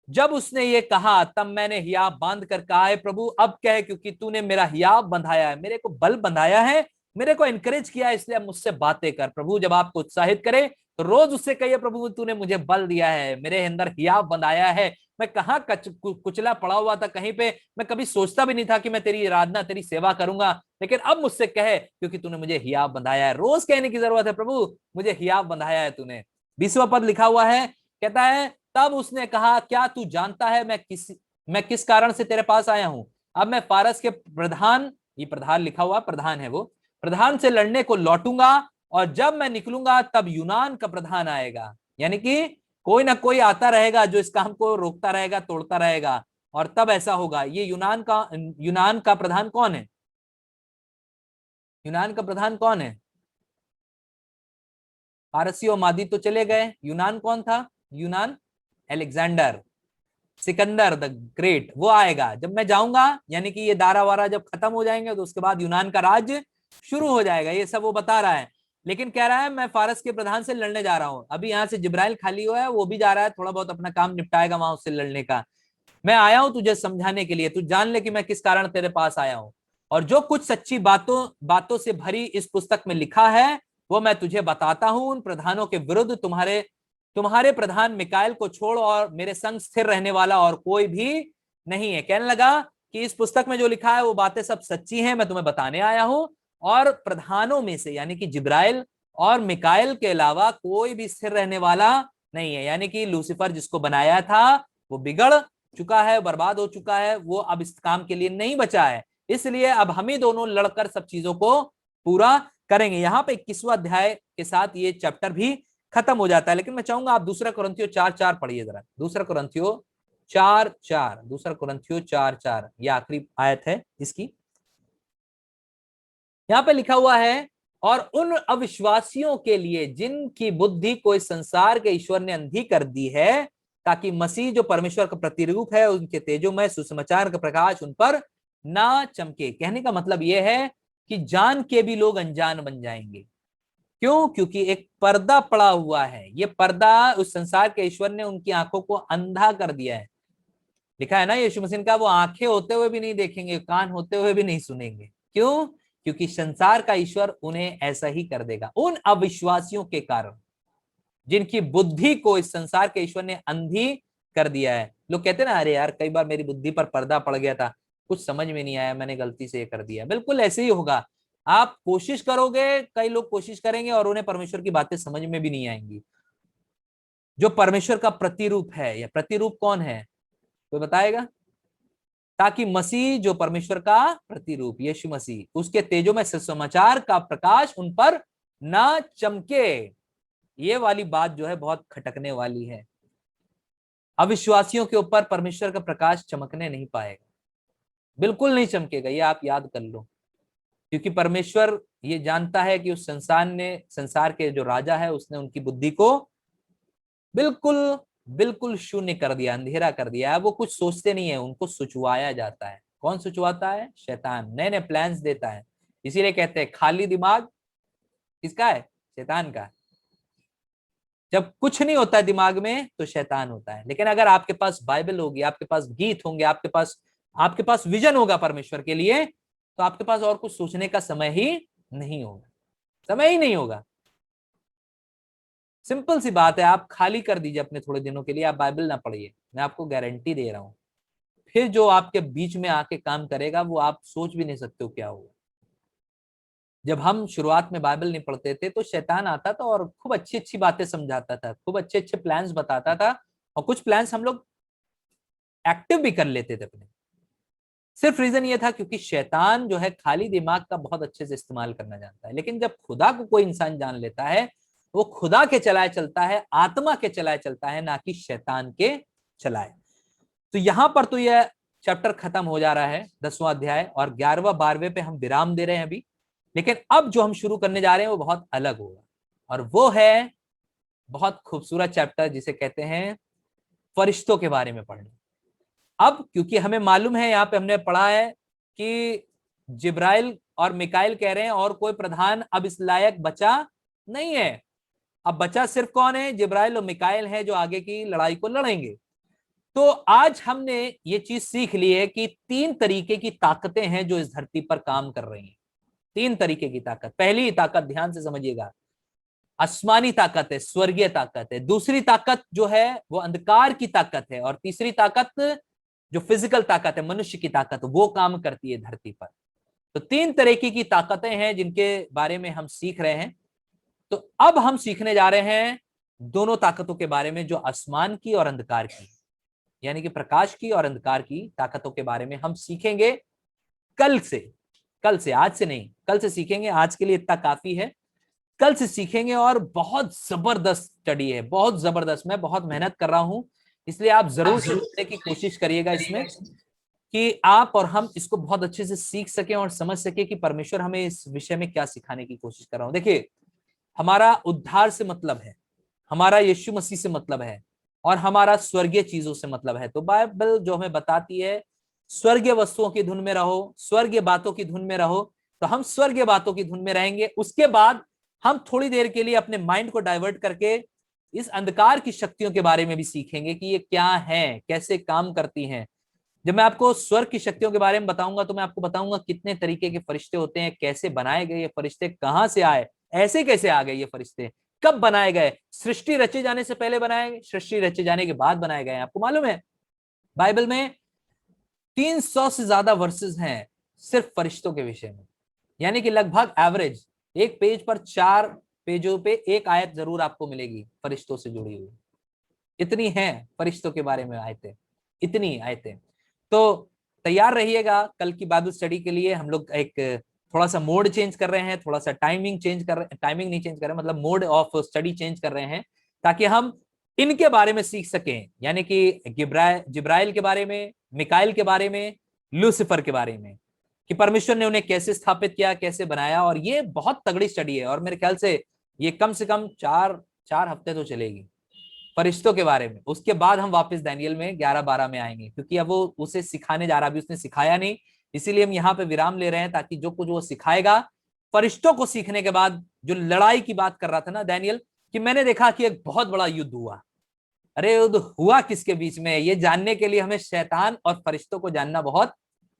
जब उसने ये कहा, तब मैंने हियाव बांध कर कहा, है प्रभु अब कह, क्योंकि तूने मेरा हियाव बंधाया है, मेरे को बल बंधाया है, मेरे को एनकरेज किया है, इसलिए अब मुझसे बातें कर। प्रभु जब आपको उत्साहित करे तो रोज उससे कहिए, प्रभु तूने मुझे बल दिया है, मेरे अंदर हियाव बंधाया है, मैं कहाँ कुचला पड़ा हुआ था कहीं पे, मैं कभी सोचता भी नहीं था कि मैं तेरी आराधना तेरी सेवा करूंगा, लेकिन अब मुझसे कहे क्योंकि तूने मुझे हियाव बंधाया है। रोज कहने की जरूरत है, प्रभु मुझे हियाव बंधाया है तूने। 20वां पद लिखा हुआ है, कहता है, तब उसने कहा, क्या तू जानता है मैं किस कारण से तेरे पास आया हूं? अब मैं फारस के प्रधान, ये प्रधान लिखा हुआ, प्रधान है वो, प्रधान से लड़ने को लौटूंगा, और जब मैं निकलूंगा तब यूनान का प्रधान आएगा। यानी कि कोई ना कोई आता रहेगा जो इस काम को रोकता रहेगा, तोड़ता रहेगा, और तब ऐसा होगा। ये यूनान का प्रधान कौन है? यूनान का प्रधान कौन है? पारसी और मादी तो चले गए, यूनान कौन था? यूनान अलेक्जेंडर, सिकंदर द ग्रेट, वो आएगा जब मैं जाऊंगा। यानी कि ये दारा वारा जब खत्म हो जाएंगे तो उसके बाद यूनान का राज्य शुरू हो जाएगा, ये सब वो बता रहा है। लेकिन कह रहा है मैं फारस के प्रधान से लड़ने जा रहा हूं। अभी यहाँ से जिब्राइल खाली हुआ है, वो भी जा रहा है, थोड़ा बहुत अपना काम निपटाएगा वहां उससे लड़ने का। मैं आया हूं तुझे समझाने के लिए, तू जान ले कि मैं किस कारण तेरे पास आया हूं, और जो कुछ सच्ची बातों बातों से भरी इस पुस्तक में लिखा है वो मैं तुझे बताता हूं। उन प्रधानों के विरुद्ध तुम्हारे तुम्हारे प्रधान मिकाएल को छोड़ और मेरे संग स्थिर रहने वाला और कोई भी नहीं है। कहने लगा कि इस पुस्तक में जो लिखा है वो बातें सब सच्ची हैं, मैं तुम्हें बताने आया हूं, और प्रधानों में से यानी कि जिब्राइल और मिकाएल के अलावा कोई भी स्थिर रहने वाला नहीं है। यानी कि लूसीफर जिसको बनाया था वो बिगड़ चुका है, बर्बाद हो चुका है, वो अब इस काम के लिए नहीं बचा है। इसलिए अब हम ही दोनों लड़कर सब चीजों को पूरा करेंगे। यहाँ पे 21वां अध्याय के साथ ये चैप्टर भी खत्म हो जाता है। लेकिन मैं चाहूंगा आप दूसरा कुरिन्थियों 4:4 पढ़िए जरा, दूसरा कुरिन्थियों 4:4, दूसरा कुरिन्थियों 4:4, ये आखिरी आयत है इसकी। यहां पे लिखा हुआ है, और उन अविश्वासियों के लिए जिनकी बुद्धि को इस संसार के ईश्वर ने अंधी कर दी है, ताकि मसीह जो परमेश्वर का प्रतिरूप है उनके तेजोमय सुसमाचार का प्रकाश उन पर ना चमके। कहने का मतलब यह है कि जान के भी लोग अनजान बन जाएंगे। क्यों? क्योंकि एक पर्दा पड़ा हुआ है। ये पर्दा उस संसार के ईश्वर ने उनकी आंखों को अंधा कर दिया है। लिखा है ना यीशु मसीह का, वो आंखें होते हुए भी नहीं देखेंगे, कान होते हुए भी नहीं सुनेंगे। क्यों? क्योंकि संसार का ईश्वर उन्हें ऐसा ही कर देगा, उन अविश्वासियों के कारण जिनकी बुद्धि को इस संसार के ईश्वर ने अंधी कर दिया है। लोग कहते हैं ना, अरे यार कई बार मेरी बुद्धि पर पर्दा पड़ गया था, कुछ समझ में नहीं आया, मैंने गलती से ये कर दिया। बिल्कुल ऐसे ही होगा। आप कोशिश करोगे, कई लोग कोशिश करेंगे और उन्हें परमेश्वर की बातें समझ में भी नहीं आएंगी। जो परमेश्वर का प्रतिरूप है, या प्रतिरूप कौन है, कोई बताएगा? ताकि मसीह, जो परमेश्वर का प्रतिरूप यीशु मसीह, उसके तेजो में सुसमाचार का प्रकाश उन पर ना चमके। ये वाली बात जो है बहुत खटकने वाली है। अविश्वासियों के ऊपर परमेश्वर का प्रकाश चमकने नहीं पाएगा, बिल्कुल नहीं चमकेगा, ये आप याद कर लो। क्योंकि परमेश्वर ये जानता है कि उस संसार के जो राजा है, उसने उनकी बुद्धि को बिल्कुल बिल्कुल शून्य कर दिया, अंधेरा कर दिया है। वो कुछ सोचते नहीं है, उनको सुचवाया जाता है। कौन सुचवाता है? शैतान नए नए प्लान्स देता है। इसीलिए कहते हैं खाली दिमाग किसका है? शैतान का। जब कुछ नहीं होता है दिमाग में तो शैतान होता है। लेकिन अगर आपके पास बाइबल होगी, आपके पास गीत होंगे, आपके पास विजन होगा परमेश्वर के लिए, तो आपके पास और कुछ सोचने का समय ही नहीं होगा, समय ही नहीं होगा। सिंपल सी बात है, आप खाली कर दीजिए अपने थोड़े दिनों के लिए, आप बाइबल ना पढ़िए, मैं आपको गारंटी दे रहा हूं, फिर जो आपके बीच में आके काम करेगा वो आप सोच भी नहीं सकते हो क्या होगा। जब हम शुरुआत में बाइबल नहीं पढ़ते थे तो शैतान आता था और खूब अच्छी अच्छी बातें समझाता था, खूब अच्छे अच्छे प्लान्स बताता था, और कुछ प्लान्स हम लोग एक्टिव भी कर लेते थे अपने। सिर्फ रीजन ये था क्योंकि शैतान जो है खाली दिमाग का बहुत अच्छे से इस्तेमाल करना जानता है। लेकिन जब खुदा को कोई इंसान जान लेता है, वो खुदा के चलाए चलता है, आत्मा के चलाए चलता है, ना कि शैतान के चलाए। तो यहां पर तो यह चैप्टर खत्म हो जा रहा है, 10वां अध्याय, और 11वां 12वें पे हम विराम दे रहे हैं अभी। लेकिन अब जो हम शुरू करने जा रहे हैं वो बहुत अलग होगा, और वो है बहुत खूबसूरत चैप्टर जिसे कहते हैं फरिश्तों के बारे में पढ़ना। अब क्योंकि हमें मालूम है, यहाँ पे हमने पढ़ा है कि जिब्राइल और मिकाइल कह रहे हैं और कोई प्रधान अब इस लायक बचा नहीं है। अब बचा सिर्फ कौन है? जिब्राइल और मिकाइल है, जो आगे की लड़ाई को लड़ेंगे। तो आज हमने ये चीज सीख ली है कि 3 तरीके की ताकतें हैं जो इस धरती पर काम कर रही हैं। 3 तरीके की ताकत। पहली ताकत ध्यान से समझिएगा, आसमानी ताकत है, स्वर्गीय ताकत है। दूसरी ताकत जो है वो अंधकार की ताकत है, और तीसरी ताकत जो फिजिकल ताकत है, मनुष्य की ताकत, वो काम करती है धरती पर। तो 3 तरीके की ताकतें हैं जिनके बारे में हम सीख रहे हैं। तो अब हम सीखने जा रहे हैं दोनों ताकतों के बारे में, जो आसमान की और अंधकार की, यानी कि प्रकाश की और अंधकार की ताकतों के बारे में हम सीखेंगे कल से, आज से नहीं, कल से सीखेंगे। आज के लिए इतना काफी है, कल से सीखेंगे। और बहुत जबरदस्त स्टडी है, बहुत जबरदस्त। मैं बहुत मेहनत कर रहा हूं, इसलिए आप जरूर समझने की कोशिश करिएगा इसमें, कि आप और हम इसको बहुत अच्छे से सीख सकें और समझ सके कि परमेश्वर हमें इस विषय में क्या सिखाने की कोशिश कर रहा हूं। देखिए, हमारा उद्धार से मतलब है, हमारा यीशु मसीह से मतलब है, और हमारा स्वर्गीय चीजों से मतलब है। तो बाइबल जो हमें बताती है, स्वर्गीय वस्तुओं की धुन में रहो, स्वर्गीय बातों की धुन में रहो, तो हम स्वर्गीय बातों की धुन में रहेंगे। उसके बाद हम थोड़ी देर के लिए अपने माइंड को डाइवर्ट करके इस अंधकार की शक्तियों के बारे में भी सीखेंगे कि ये क्या है, कैसे काम करती हैं। जब मैं आपको स्वर्ग की शक्तियों के बारे में बताऊंगा तो मैं आपको बताऊंगा कितने तरीके के फरिश्ते होते हैं, कैसे बनाए गए ये फरिश्ते, कहां से आए, ऐसे कैसे आ गए ये फरिश्ते, कब बनाए गए, सृष्टि रचे जाने से पहले बनाए गए, सृष्टि रचे जाने के बाद बनाए गए। आपको मालूम है बाइबल में 300 से ज्यादा वर्सेस हैं सिर्फ फरिश्तों के विषय में, यानी कि लगभग एवरेज एक पेज पर 4 पेजों पे एक आयत जरूर आपको मिलेगी फरिश्तों से जुड़ी हुई। इतनी है फरिश्तों के बारे में आयतें, इतनी आयतें। तो तैयार रहिएगा कल की बाइबल स्टडी के लिए। हम लोग एक थोड़ा सा मोड चेंज कर रहे हैं, थोड़ा सा टाइमिंग चेंज कर रहे हैं, टाइमिंग नहीं चेंज कर रहे हैं, मतलब मोड ऑफ स्टडी चेंज कर रहे हैं, ताकि हम इनके बारे में सीख सकें, यानी कि जिब्राइल के बारे में, मिकाइल के बारे में, लूसीफर के बारे में, कि परमेश्वर ने उन्हें कैसे स्थापित किया, कैसे बनाया। और ये बहुत तगड़ी स्टडी है, और मेरे ख्याल से ये कम से कम 4 हफ्ते तो चलेगी फरिश्तों के बारे में। उसके बाद हम वापस दानियल में 11-12 में आएंगे, क्योंकि अब वो उसे सिखाने जा रहा, अभी उसने सिखाया नहीं, इसीलिए हम यहाँ पे विराम ले रहे हैं, ताकि जो कुछ वो सिखाएगा फरिश्तों को सीखने के बाद, जो लड़ाई की बात कर रहा था ना दानियल, कि मैंने देखा कि एक बहुत बड़ा युद्ध हुआ, अरे युद्ध हुआ किसके बीच में, ये जानने के लिए हमें शैतान और फरिश्तों को जानना बहुत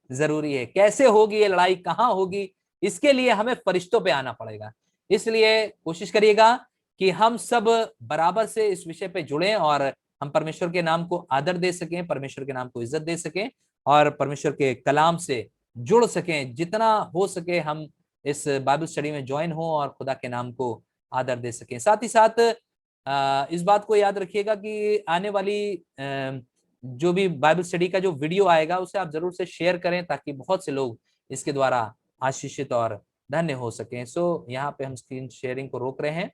जरूरी है। कैसे होगी ये लड़ाई, कहां होगी, इसके लिए हमें फरिश्तों पे आना पड़ेगा। इसलिए कोशिश करिएगा कि हम सब बराबर से इस विषय पे जुड़ें और हम परमेश्वर के नाम को आदर दे सकें, परमेश्वर के नाम को इज्जत दे सकें और परमेश्वर के कलाम से जुड़ सकें। जितना हो सके हम इस बाइबल स्टडी में ज्वाइन हो और खुदा के नाम को आदर दे सकें। साथ ही साथ इस बात को याद रखिएगा कि आने वाली जो भी बाइबल स्टडी का जो वीडियो आएगा उसे आप जरूर से शेयर करें ताकि बहुत से लोग इसके द्वारा आशीषित और धन्य हो सकें। सो यहाँ पे हम स्क्रीन शेयरिंग को रोक रहे हैं